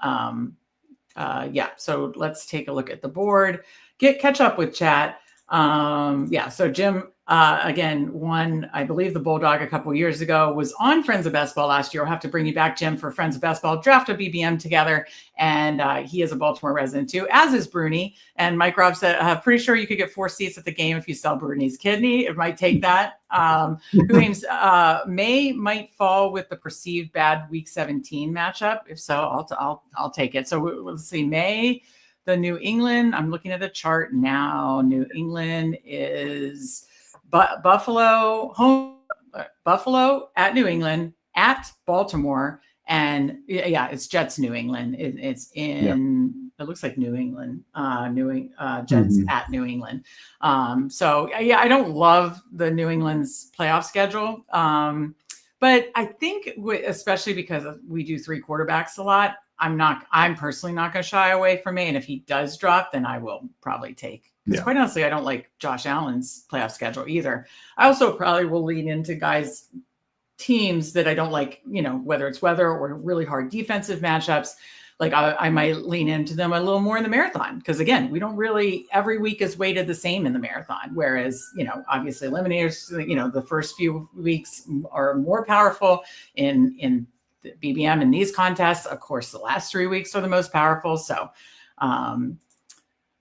so let's take a look at the board. Catch up with chat. So Jim, Again, won, I believe, the Bulldog a couple of years ago, was on Friends of Best Ball last year. I'll have to bring you back, Jim, for Friends of Best Ball. Draft a BBM together, and he is a Baltimore resident too, as is Bruni. And Mike Robb said, pretty sure you could get 4 seats at the game if you sell Bruni's kidney. It might take that. Who aims May might fall with the perceived bad Week 17 matchup. If so, I'll take it. So we'll see. May, the New England. I'm looking at the chart now. New England is Buffalo at New England, at Baltimore, and it's Jets New England. It's in it looks like New England, Jets at New England. So I don't love the New England's playoff schedule, but I think especially because we do 3 quarterbacks a lot, I'm personally not going to shy away from May, and if he does drop, then I will probably take. Because quite honestly, I don't like Josh Allen's playoff schedule either. I also probably will lean into teams that I don't like, whether it's weather or really hard defensive matchups. Like I might lean into them a little more in the marathon. Because again, we don't really, every week is weighted the same in the marathon. Whereas, obviously eliminators, the first few weeks are more powerful in the BBM in these contests. Of course, the last 3 weeks are the most powerful. So,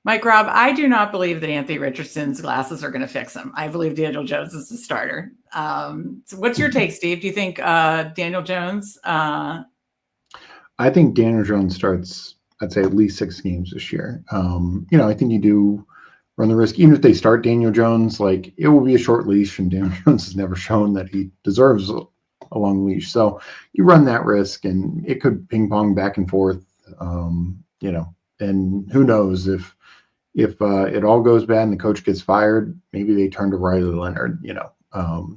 Mike Robb, I do not believe that Anthony Richardson's glasses are going to fix him. I believe Daniel Jones is the starter. So what's your take, Steve? Do you think Daniel Jones? I think Daniel Jones starts, I'd say, at least 6 games this year. I think you do run the risk, even if they start Daniel Jones, like it will be a short leash, and Daniel Jones has never shown that he deserves a long leash. So you run that risk, and it could ping pong back and forth, and who knows if it all goes bad and the coach gets fired, maybe they turn to Riley Leonard,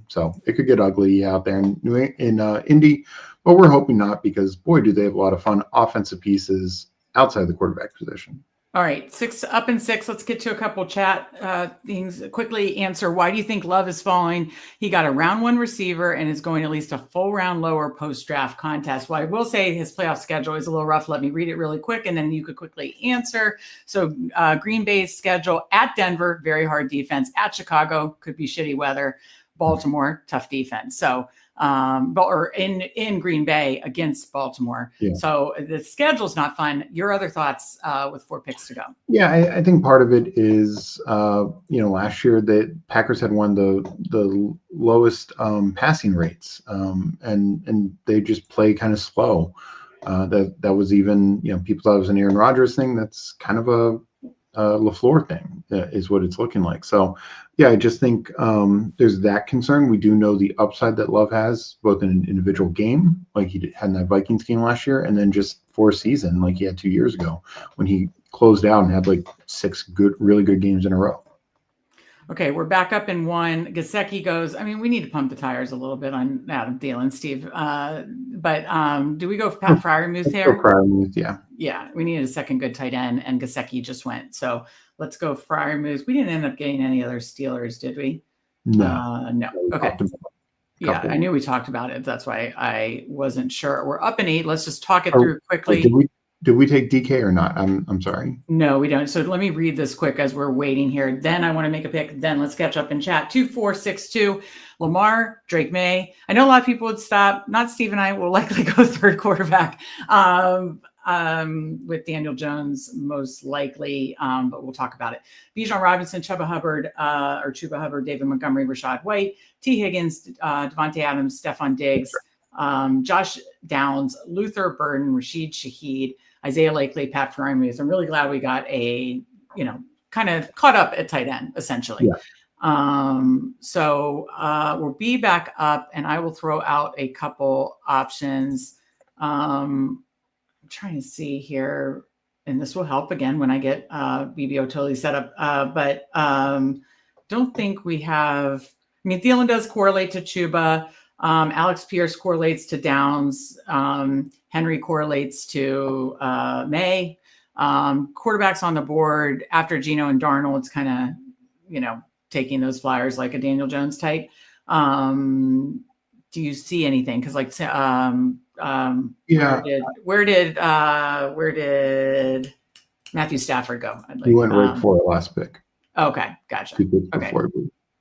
so it could get ugly out there in Indy, but we're hoping not, because boy, do they have a lot of fun offensive pieces outside the quarterback position. All right, 6 up and 6. Let's get to a couple chat things. Quickly answer. Why do you think Love is falling? He got a round 1 receiver and is going at least a full round lower post-draft contest. Well, I will say his playoff schedule is a little rough. Let me read it really quick, and then you could quickly answer. So Green Bay's schedule: at Denver, very hard defense; at Chicago, could be shitty weather; Baltimore, tough defense. So or in Green Bay against Baltimore. Yeah. So the schedule's not fun. Your other thoughts with 4 picks to go? Yeah, I think part of it is, last year the Packers had one of the lowest passing rates, and they just play kind of slow. That was even, people thought it was an Aaron Rodgers thing. That's kind of a LaFleur thing, is what it's looking like. So, yeah, I just think there's that concern. We do know the upside that Love has, both in an individual game, like he had in that Vikings game last year, and then just for a season, like he had 2 years ago when he closed out and had like 6 really good games in a row. Okay, we're back up in 1. Gesicki goes, we need to pump the tires a little bit on Adam Thielen, Steve. But do we go Pat Freiermuth here? Freiermuth, yeah. Yeah, we needed a second good tight end, and Gesicki just went. So let's go Freiermuth. We didn't end up getting any other Steelers, did we? No. No. Okay. Yeah, I knew we talked about it. That's why I wasn't sure. We're up in 8. Let's just talk it through quickly. Did we take DK or not? I'm sorry. No, we don't. So let me read this quick as we're waiting here. Then I want to make a pick. Then let's catch up in chat. 2462, Lamar, Drake May. I know a lot of people would stop. Not Steve and I will likely go third quarterback with Daniel Jones most likely, but we'll talk about it. Bijan Robinson, Chuba Hubbard, David Montgomery, Rashad White, T. Higgins, Devontae Adams, Stephon Diggs, Josh Downs, Luther Burden, Rashid Shaheed, Isaiah Likely, Pat Freiermuth. I'm really glad we got kind of caught up at tight end, essentially. Yeah. So we'll be back up, and I will throw out a couple options. I'm trying to see here, and this will help again when I get BBO totally set up. But don't think we have. Thielen does correlate to Chuba. Alex Pierce correlates to Downs. Henry correlates to May. Quarterbacks on the board after Geno and Darnold, it's kind of, taking those flyers like a Daniel Jones type. Do you see anything? Because where did Matthew Stafford go? He went right before the last pick. Okay, gotcha. Okay.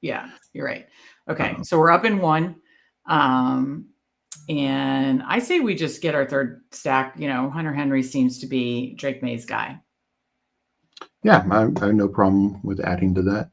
Yeah, you're right. Okay, so we're up in one. And I say we just get our third stack. Hunter Henry seems to be Drake May's guy. Yeah, I have no problem with adding to that.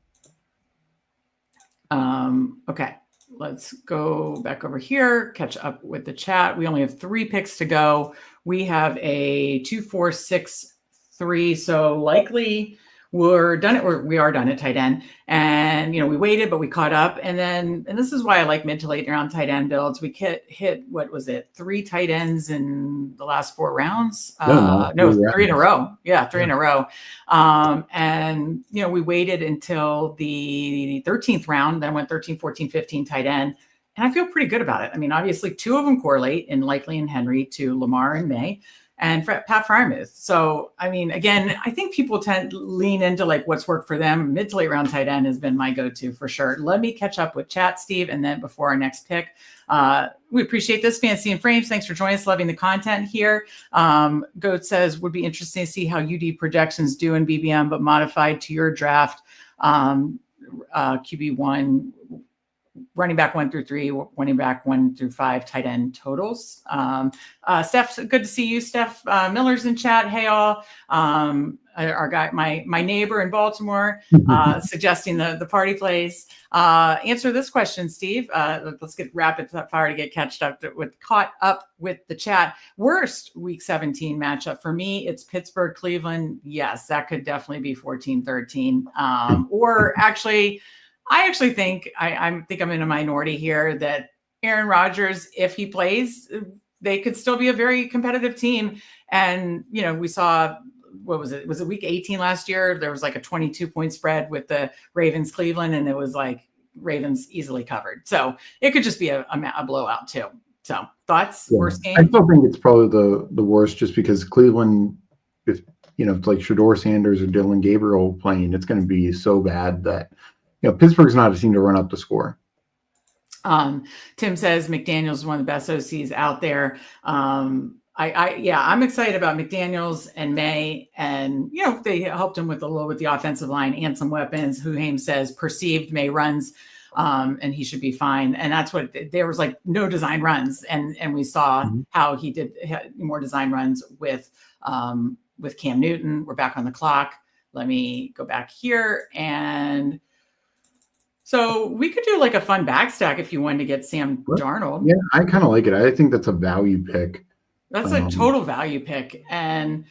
Okay, let's go back over here, catch up with the chat. We only have 3 picks to go. We have a 2, 4, 6, 3. So likely we're done it. We are done at tight end, and we waited, but we caught up. And this is why I like mid to late round tight end builds. We hit what was it, 3 tight ends in the last 4 rounds? No, 3 in a row. Yeah, 3 in a row. And we waited until the 13th round, then went 13, 14, 15 tight end. And I feel pretty good about it. I mean, obviously 2 of them correlate in Likely and Henry to Lamar and May and Pat Freiermuth. So, I mean, again, I think people tend to lean into like what's worked for them. Mid to late round tight end has been my go-to for sure. Let me catch up with chat, Steve, and then before our next pick, we appreciate this. Fancy and Frames, thanks for joining us. Loving the content here. Goat says, would be interesting to see how UD projections do in BBM, but modified to your draft. QB1, running back 1 through 3, running back 1 through 5, tight end totals. Steph, good to see you. Steph Miller's in chat. Hey all. Our guy, my neighbor in Baltimore, suggesting the party place. Answer this question, Steve. Let's get rapid fire to get caught up with the chat. Worst week 17 matchup for me, it's Pittsburgh, Cleveland. Yes, that could definitely be 14-13. Or actually, I actually think I'm in a minority here that Aaron Rodgers, if he plays, they could still be a very competitive team. And, we saw, what was it? Was it week 18 last year? There was like a 22-point spread with the Ravens Cleveland, and it was like Ravens easily covered. So it could just be a blowout too. So thoughts? Yeah. Worst game? I still think it's probably the worst, just because Cleveland, if it's like Shador Sanders or Dylan Gabriel playing, it's going to be so bad that Pittsburgh's not a team to run up the score. Tim says McDaniels is one of the best OCs out there. I'm excited about McDaniels and May, and they helped him with the offensive line and some weapons. Huhaim says perceived May runs, and he should be fine. And that's what there was, like no design runs, and we saw how he did more design runs with Cam Newton. We're back on the clock. Let me go back here and. So we could do like a fun backstack if you wanted to get Sam Darnold. Yeah, I kind of like it. I think that's a value pick. That's a total value pick. And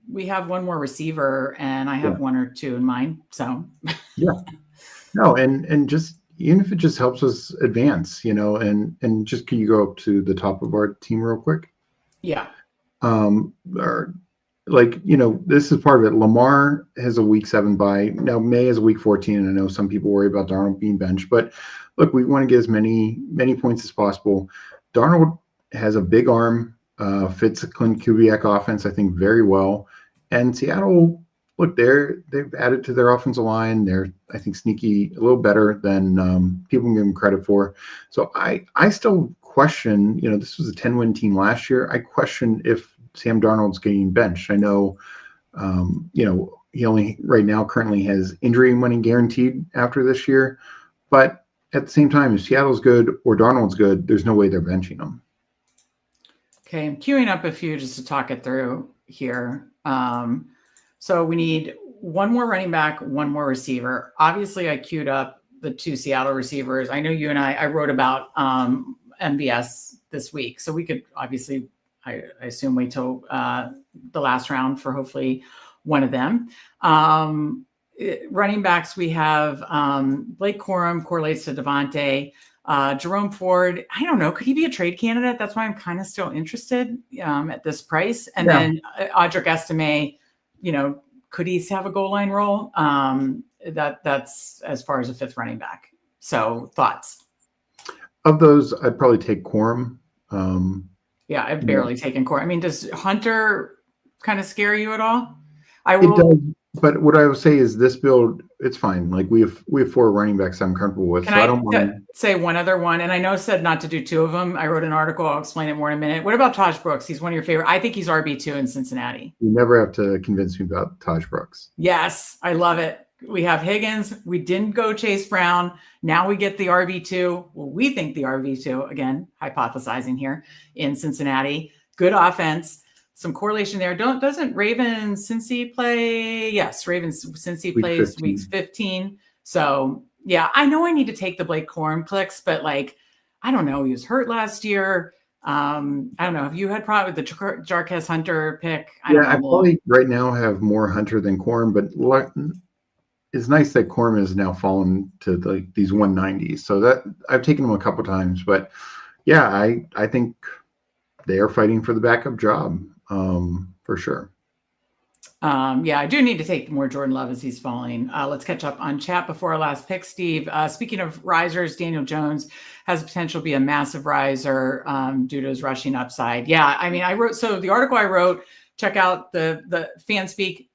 we have one more receiver, and I have 1 or 2 in mind. So yeah. No, and just even if it just helps us advance, and just can you go up to the top of our team real quick? Yeah. This is part of it. Lamar has a week 7 bye. Now May is a week 14, and I know some people worry about Darnold being benched, but look, we want to get as many points as possible. Darnold has a big arm, fits a Clint Kubiak offense, I think, very well. And Seattle, look, they've added to their offensive line. They're, I think, sneaky a little better than people can give them credit for. So I still question, this was a 10-win team last year. I question if Sam Darnold's getting benched. I know, he only right now currently has injury money guaranteed after this year, but at the same time, if Seattle's good or Darnold's good, there's no way they're benching him. Okay, I'm queuing up a few just to talk it through here. So we need 1 more running back, 1 more receiver. Obviously, I queued up the 2 Seattle receivers. I know you and I wrote about MBS this week, so we could obviously, I assume, wait till the last round for hopefully one of them. Running backs, we have Blake Corum correlates to Devontae. Jerome Ford, I don't know. Could he be a trade candidate? That's why I'm kind of still interested at this price. And then Audric Estime, could he have a goal line role? That's as far as a 5th running back. So thoughts? Of those, I'd probably take Corum. Yeah, I've barely taken Corum. I mean, does Hunter kind of scare you at all? It does. But what I would say is this build, it's fine. Like we have 4 running backs I'm comfortable with. Can I don't mind. Say one other one? And I know said not to do 2 of them. I wrote an article. I'll explain it more in a minute. What about Taj Brooks? He's one of your favorite. I think he's RB2 in Cincinnati. You never have to convince me about Taj Brooks. Yes, I love it. We have Higgins. We didn't go Chase Brown. Now we get the RB2. Well, we think the RB2, again, hypothesizing here in Cincinnati. Good offense. Some correlation there. Doesn't Ravens Cincy play? Yes, Ravens Cincy plays 15. weeks 15. So yeah, I know I need to take the Blake Corum clicks, but like, I don't know. He was hurt last year. I don't know. Have you had problem with the Jarquez Hunter pick? I don't know. I probably right now have more Hunter than Corum, but it's nice that Corum has now fallen to like these 190s. So that I've taken him a couple times, but yeah, I think they are fighting for the backup job for sure. I do need to take more Jordan Love as he's falling. Let's catch up on chat before our last pick, Steve. Speaking of risers, Daniel Jones has potential to be a massive riser due to his rushing upside. Yeah, I mean, the article I wrote, check out the Fanspeak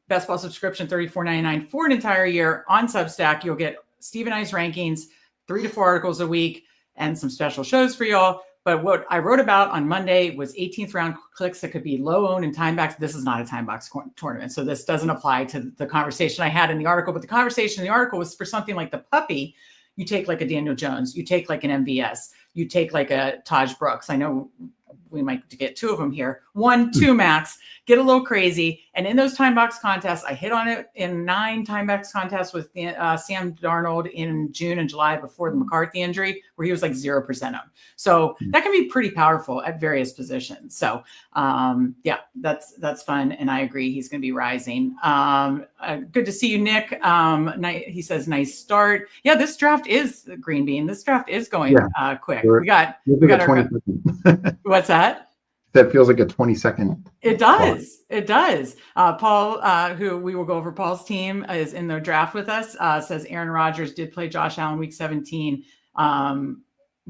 best ball subscription, $34.99 for an entire year on Substack. You'll get Steve and I's rankings, 3 to 4 articles a week, and some special shows for y'all. But what I wrote about on Monday was 18th round clicks that could be low owned and time backs. This is not a time box tournament. So this doesn't apply to the conversation I had in the article. But the conversation in the article was for something like the puppy. You take like a Daniel Jones, you take like an MVS, you take like a Taj Brooks. I know we might get 2 of them here. 1, 2 max, get a little crazy. And in those time box contests, I hit on it in 9 time box contests with Sam Darnold in June and July before the McCarthy injury, where he was like 0% owned. So that can be pretty powerful at various positions. So that's fun. And I agree, he's going to be rising. Good to see you, Nick. He says, nice start. Yeah, this draft is Green Bean. This draft is going quick. We got our, what's that? That feels like a 20-second. It does. It does. Paul, who we will go over Paul's team, is in the draft with us, says Aaron Rodgers did play Josh Allen week 17.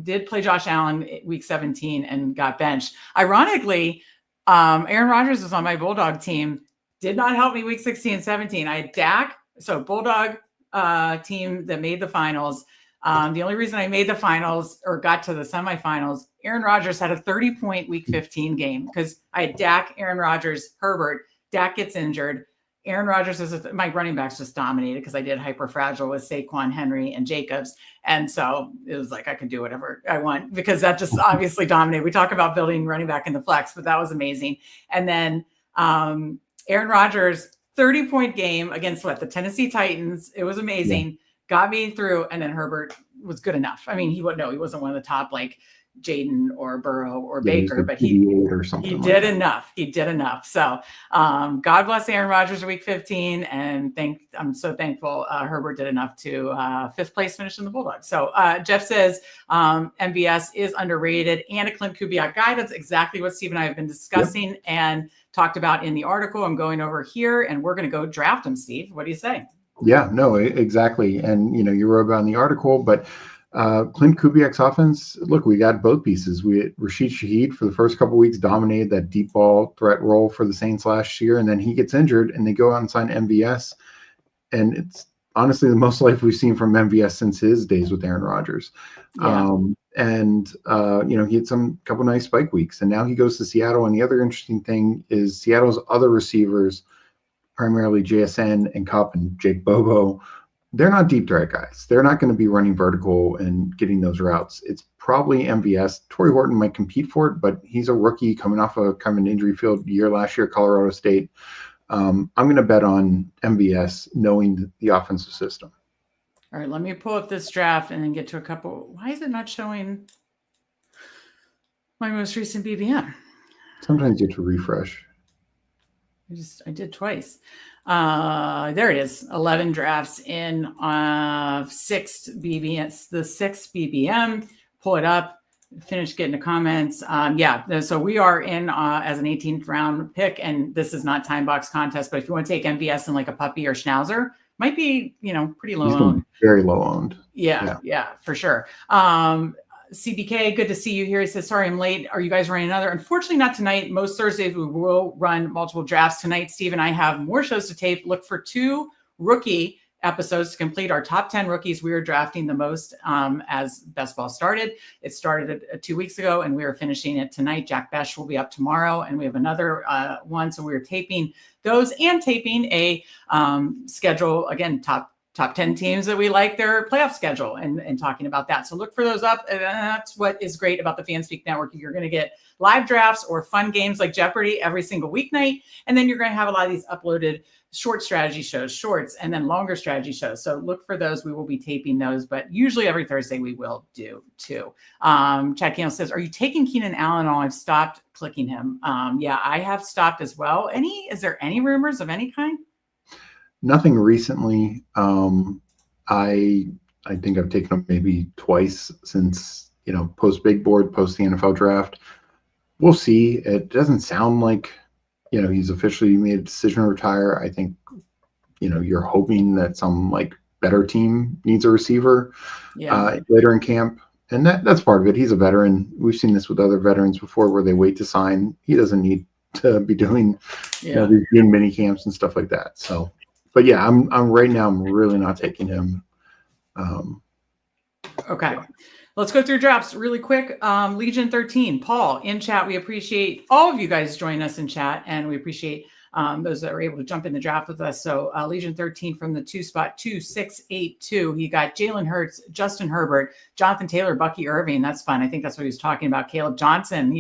Did play Josh Allen week 17 and got benched. Ironically, Aaron Rodgers was on my Bulldog team. Did not help me week 16 and 17. I had Dak, so Bulldog team that made the finals. The only reason I made the finals or got to the semifinals, Aaron Rodgers had a 30-point week 15 game because I had Dak, Aaron Rodgers, Herbert. Dak gets injured. Aaron Rodgers my running backs just dominated because I did hyper fragile with Saquon, Henry, and Jacobs. And so it was like I could do whatever I want because that just obviously dominated. We talk about building running back in the flex, but that was amazing. And then Aaron Rodgers, 30-point game against the Tennessee Titans. It was amazing. Yeah. Got me through. And then Herbert was good enough. I mean, he wasn't one of the top like Jaden or Burrow or Baker, but he did enough. He did enough. So God bless Aaron Rodgers week 15. And I'm so thankful Herbert did enough to 5th place finish in the Bulldogs. So Jeff says MVS is underrated and a Clint Kubiak guy. That's exactly what Steve and I have been discussing and talked about in the article. I'm going over here and we're going to go draft him, Steve. What do you say? Yeah, no, exactly. And, you wrote about in the article, but Clint Kubiak's offense, look, we got both pieces. Rashid Shaheed for the first couple of weeks dominated that deep ball threat role for the Saints last year. And then he gets injured and they go out and sign MVS. And it's honestly the most life we've seen from MVS since his days with Aaron Rodgers. Yeah. He had some couple nice spike weeks and now he goes to Seattle. And the other interesting thing is Seattle's other receivers, primarily JSN and Kupp and Jake Bobo, they're not deep threat guys. They're not going to be running vertical and getting those routes. It's probably MVS. Torrey Horton might compete for it, but he's a rookie coming off a kind of an injury-filled year last year at Colorado State. I'm going to bet on MVS knowing the offensive system. All right, let me pull up this draft and then get to a couple. Why is it not showing my most recent BBM? Sometimes you have to refresh. I did twice. There it is. 11 drafts in 6th BBM. The 6th BBM. Pull it up. Finish getting the comments. So we are in as an 18th round pick, and this is not time box contest. But if you want to take MVS and like a puppy or schnauzer, might be pretty low owned. Very low owned. Yeah, for sure. CBK, good to see you here. He says, sorry, I'm late. Are you guys running another? Unfortunately, not tonight. Most Thursdays, we will run multiple drafts. Tonight, Steve and I have more shows to tape. Look for 2 rookie episodes to complete our top 10 rookies we are drafting the most as best ball started. It started 2 weeks ago, and we are finishing it tonight. Jack Besh will be up tomorrow, and we have another one. So we are taping those and taping a schedule, again, top 10 teams that we like their playoff schedule and talking about that. So look for those up. And that's what is great about the Fanspeak Network. You're going to get live drafts or fun games like Jeopardy every single weeknight. And then you're going to have a lot of these uploaded short strategy shows, shorts, and then longer strategy shows. So look for those. We will be taping those, but usually every Thursday we will do too. Chad Keenel says, are you taking Keenan Allen? I've stopped clicking him. Yeah, I have stopped as well. Is there any rumors of any kind? Nothing recently. I think I've taken him maybe twice since, post big board, post the NFL draft. We'll see. It doesn't sound like, he's officially made a decision to retire. I think, you're hoping that some better team needs a receiver later in camp. And that's part of it. He's a veteran. We've seen this with other veterans before where they wait to sign. He doesn't need to be doing these mini camps and stuff like that. So, but yeah, I'm right now, I'm really not taking him. Okay. Let's go through drafts really quick. Legion 13, Paul in chat. We appreciate all of you guys joining us in chat, and we appreciate those that are able to jump in the draft with us. So Legion 13 from the 2 spot, 2682. He got Jalen Hurts, Justin Herbert, Jonathan Taylor, Bucky Irving. That's fun. I think that's what he was talking about. Caleb Johnson.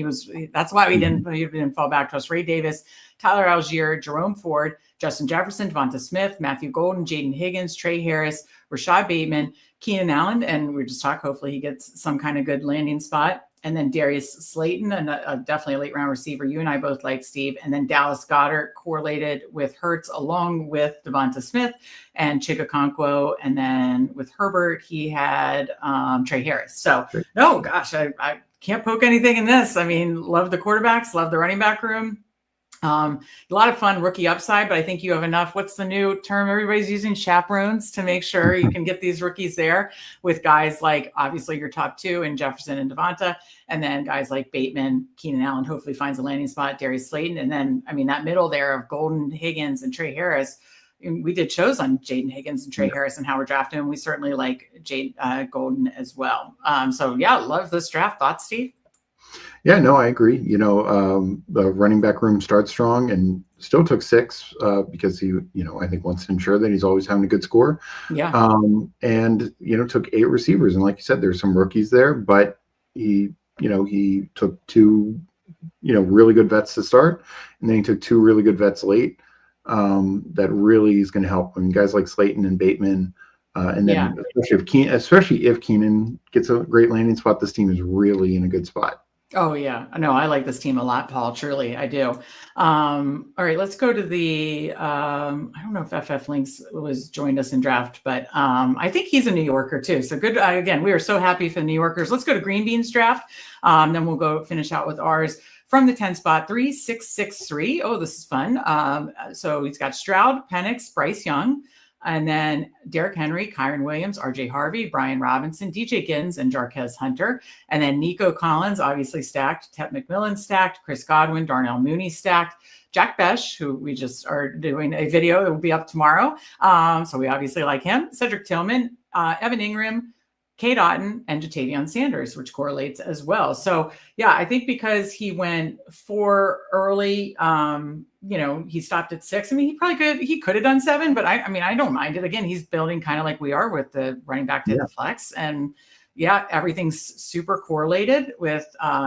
That's why he didn't fall back to us. Ray Davis, Tyler Algier, Jerome Ford, Justin Jefferson, Devonta Smith, Matthew Golden, Jaden Higgins, Trey Harris, Rashad Bateman, Keenan Allen, and we just talked, hopefully he gets some kind of good landing spot. And then Darius Slayton, and definitely a late round receiver. You and I both like, Steve. And then Dallas Goedert correlated with Hurts along with Devonta Smith and Chigakonkwo. And then with Herbert, he had Trey Harris. So, no, gosh, I can't poke anything in this. I mean, love the quarterbacks, love the running back room. A lot of fun rookie upside, but I think you have enough. What's the new term everybody's using? Chaperones, to make sure you can get these rookies there with guys like obviously your top two in Jefferson and Devonta, and then guys like Bateman, Keenan Allen hopefully finds a landing spot, Darius Slayton, and then that middle there of Golden, Higgins, and Trey Harris. We did shows on Jaden Higgins and Trey Harris and how we're drafting him. We certainly like Golden as well. So yeah, love this draft. Thoughts, Steve? Yeah, no, I agree. The running back room starts strong and still took 6 because he, I think wants to ensure that he's always having a good score. Yeah. And, took 8 receivers. And like you said, there's some rookies there, but he took 2, really good vets to start. And then he took 2 really good vets late. That really is going to help. I mean, guys like Slayton and Bateman. And then especially if Keenan gets a great landing spot, this team is really in a good spot. Oh, yeah. No, I like this team a lot, Paul. Truly, I do. All right, let's go to the I don't know if FF Links was joined us in draft, but I think he's a New Yorker too. So good. Again, we are so happy for the New Yorkers. Let's go to Green Beans draft. Then we'll go finish out with ours from the 10 spot, 3663. Oh, this is fun. So he's got Stroud, Penix, Bryce Young, and then Derrick Henry, Kyron Williams, RJ Harvey, Brian Robinson, DJ Giddens, and Jarquez Hunter. And then Nico Collins, obviously stacked. Tep McMillan stacked. Chris Godwin, Darnell Mooney stacked. Jack Besh, who we just are doing a video that will be up tomorrow. So we obviously like him. Cedric Tillman, Evan Ingram, Kate Otten, and Jatavion Sanders, which correlates as well. So yeah, I think because he went 4 early, he stopped at 6. I mean, he could have done 7, but I don't mind it. Again, he's building kind of like we are with the running back to the flex. And yeah, everything's super correlated with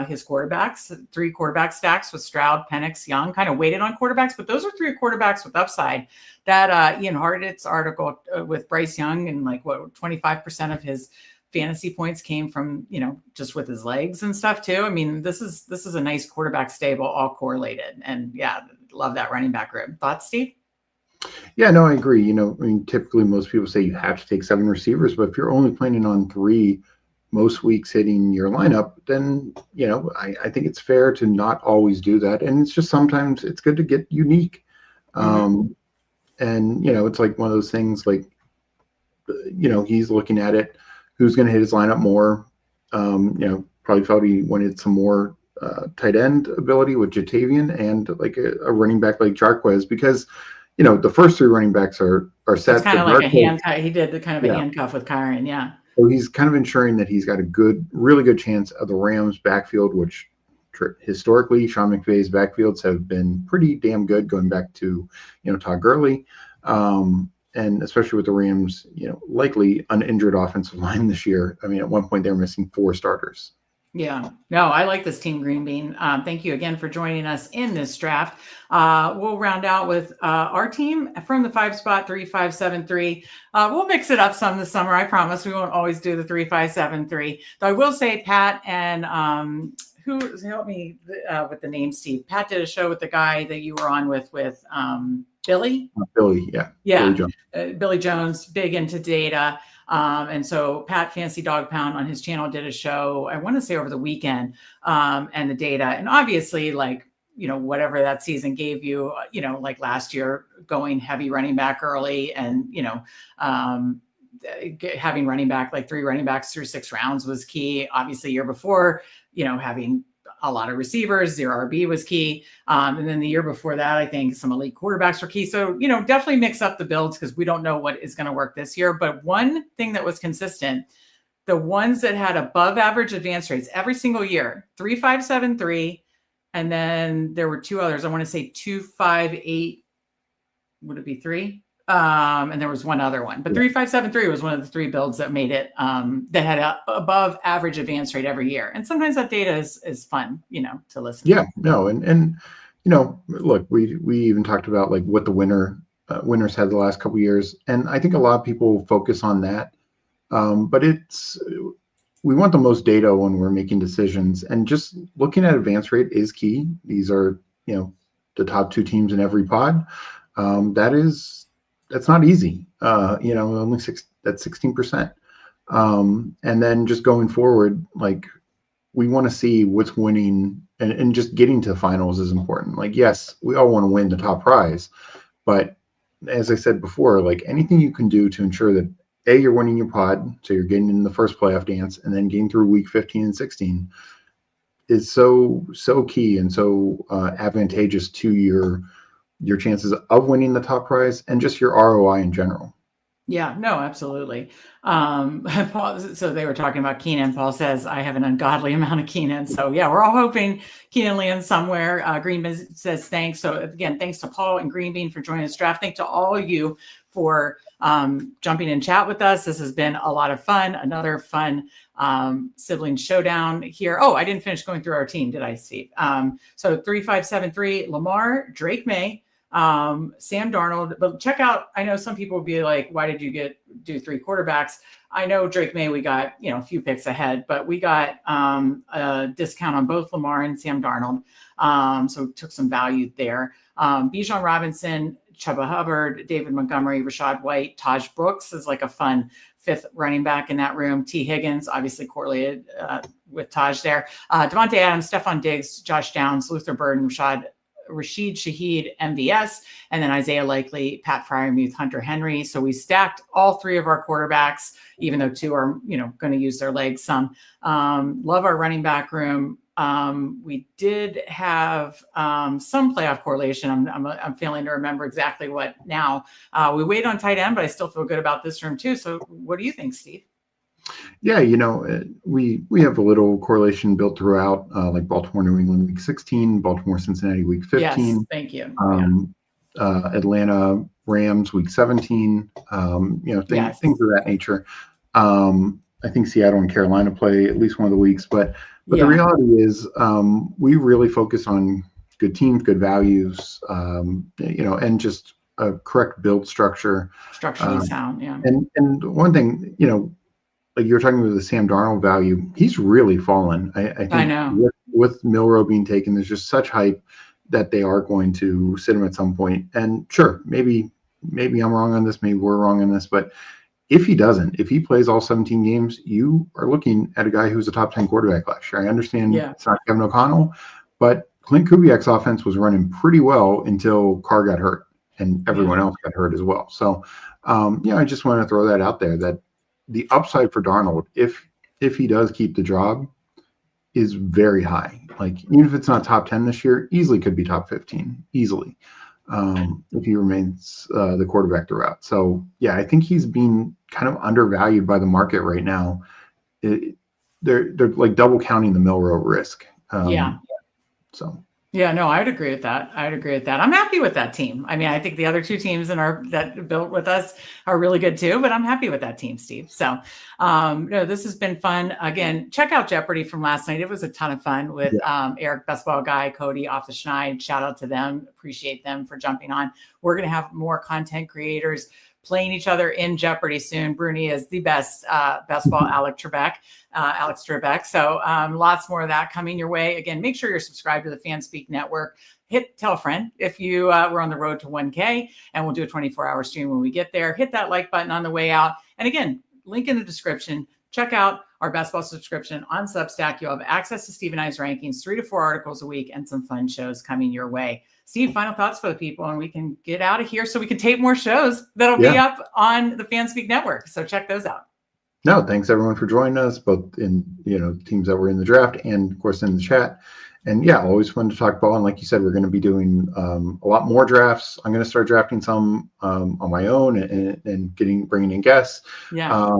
his quarterbacks. 3 quarterback stacks with Stroud, Penix, Young, kind of weighted on quarterbacks, but those are 3 quarterbacks with upside. That Ian Hartnett's article with Bryce Young and 25% of his fantasy points came from, just with his legs and stuff too. I mean, this is a nice quarterback stable, all correlated. And yeah, love that running back room. Thoughts, Steve? Yeah, no, I agree. Typically most people say you have to take 7 receivers, but if you're only planning on 3 most weeks hitting your lineup, then, I think it's fair to not always do that. And it's just sometimes it's good to get unique. And, it's like one of those things he's looking at it. Who's going to hit his lineup more? Probably felt he wanted some more tight end ability with Jatavion and a running back like Jarquez because, the first 3 running backs are set. It's kind of like a handcuff. He did the kind of a handcuff with Kyron. Yeah. So he's kind of ensuring that he's got a really good chance of the Rams backfield, which historically, Sean McVay's backfields have been pretty damn good going back to, Todd Gurley. And especially with the Rams, likely uninjured offensive line this year. I mean, at one point they were missing 4 starters. Yeah, no, I like this team, Green Bean. Thank you again for joining us in this draft. We'll round out with our team from the 5 spot, 3-5-7-3. We'll mix it up some this summer. I promise we won't always do the 3-5-7-3. Though I will say Pat and who helped me with the name, Steve. Pat did a show with the guy that you were on with Billy. Billy, yeah. Yeah. Billy Jones. Billy Jones, big into data. And so Pat Fancy Dog Pound on his channel did a show, I want to say over the weekend, and the data. And obviously, like, whatever that season gave you, like last year, going heavy running back early and, having running back, like 3 running backs through 6 rounds was key. Obviously, year before, having a lot of receivers, 0 RB was key. And then the year before that, I think some elite quarterbacks were key. So, definitely mix up the builds because we don't know what is going to work this year. But one thing that was consistent, the ones that had above average advance rates every single year, 3-5-7-3. And then there were 2 others. I want to say 2-5-8. Would it be 3? And there was one other one, but 3-5-7-3 was one of the 3 builds that made it, that had a above average advance rate every year. And sometimes that data is fun, to listen to. Yeah, no. And, look, we even talked about like what the winners had the last couple of years. And I think a lot of people focus on that. But we want the most data when we're making decisions, and just looking at advance rate is key. These are, the top 2 teams in every pod. That's not easy. Only that's 16%. And then just going forward, like, we want to see what's winning, and just getting to the finals is important. Like, yes, we all want to win the top prize, but as I said before, like, anything you can do to ensure that you're winning your pod, so you're getting in the first playoff dance, and then getting through week 15 and 16 is so key and so advantageous to your chances of winning the top prize and just your ROI in general. Yeah, no, absolutely. Paul, so they were talking about Keenan. Paul says, I have an ungodly amount of Keenan. So yeah, we're all hoping Keenan lands somewhere. Greenbean says, thanks. So again, thanks to Paul and Greenbean for joining this draft. Thanks to all of you for jumping in chat with us. This has been a lot of fun. Another fun sibling showdown here. Oh, I didn't finish going through our team, did I, Steve? So 3-5-7-3, Lamar, Drake May, Sam Darnold. But check out, I know some people will be like, why did you do 3 quarterbacks? I know Drake May, we got, a few picks ahead, but we got a discount on both Lamar and Sam Darnold. So took some value there. Bijan Robinson, Chuba Hubbard, David Montgomery, Rashad White, Taj Brooks is like a fun 5th running back in that room. T. Higgins, obviously correlated with Taj there. Devontae Adams, Stephon Diggs, Josh Downs, Luther Burden, Rashid Shaheed, MVS, and then Isaiah Likely, Pat Fryermuth, Hunter Henry. So we stacked all 3 of our quarterbacks, even though 2 are, going to use their legs some. Love our running back room. We did have some playoff correlation. I'm failing to remember exactly what now. We wait on tight end, but I still feel good about this room too. So what do you think, Steve? Yeah, we have a little correlation built throughout, like Baltimore, New England week 16, Baltimore, Cincinnati week 15. Yes, thank you. Atlanta Rams week 17, things of that nature. I think Seattle and Carolina play at least one of the weeks, but the reality is we really focus on good teams, good values, and just a correct build structure. Structurally sound, yeah. And one thing, like you were talking about the Sam Darnold value, he's really fallen. I think I know. With Milroe being taken, there's just such hype that they are going to sit him at some point. And sure, maybe I'm wrong on this, maybe we're wrong on this, but if he plays all 17 games, you are looking at a guy who's a top 10 quarterback last year. I understand It's not Kevin O'Connell, but Clint Kubiak's offense was running pretty well until Carr got hurt and everyone else got hurt as well. So, I just want to throw that out there, that the upside for Darnold, if he does keep the job, is very high. Like, even if it's not top 10 this year, easily could be top 15, easily, if he remains the quarterback throughout. So, yeah, I think he's being kind of undervalued by the market right now. They're like double counting the Milroe risk. So. Yeah, no, I'd agree with that. I'm happy with that team. I mean, I think the other two teams that built with us are really good too, but I'm happy with that team, Steve. So, no, this has been fun. Again, check out Jeopardy from last night. It was a ton of fun with Eric, Best Ball Guy, Cody off the Schneid. Shout out to them. Appreciate them for jumping on. We're going to have more content creators playing each other in Jeopardy soon. Bruni is the best ball, Alex Trebek. So lots more of that coming your way. Again, make sure you're subscribed to the Fanspeak Network. Tell a friend if you we're on the road to 1K, and we'll do a 24-hour stream when we get there. Hit that like button on the way out. And again, link in the description. Check out our best ball subscription on Substack. You'll have access to Steve and I's rankings, 3 to 4 articles a week, and some fun shows coming your way. Steve, final thoughts for the people, and we can get out of here so we can tape more shows that'll be up on the Fanspeak Network. So check those out. No, thanks everyone for joining us, both in teams that were in the draft and of course in the chat. And yeah, always fun to talk ball. And like you said, we're going to be doing a lot more drafts. I'm going to start drafting some on my own and bringing in guests. Yeah.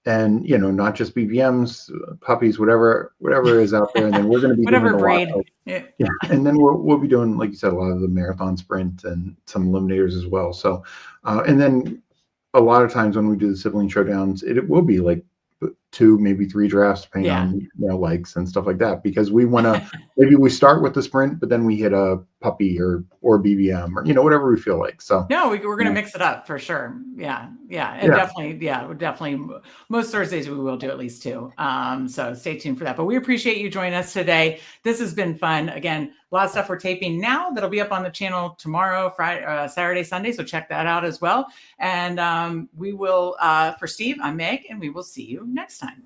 And not just BBMs, puppies, whatever is out there. And then we're going to be whatever doing breed. Yeah. And then we'll be doing, like you said, a lot of the marathon sprint and some eliminators as well. So, and then a lot of times when we do the sibling showdowns, it will be like 2, maybe 3 drafts, depending on likes and stuff like that, because we want to maybe we start with the sprint, but then we hit a puppy or BBM or whatever we feel like. So no, we're going to mix it up for sure. Definitely most Thursdays we will do at least 2. So stay tuned for that. But we appreciate you joining us today. This has been fun. Again, a lot of stuff we're taping now that'll be up on the channel tomorrow, Friday, Saturday, Sunday. So check that out as well. And we will, for Steve, I'm Meg, and we will see you next time.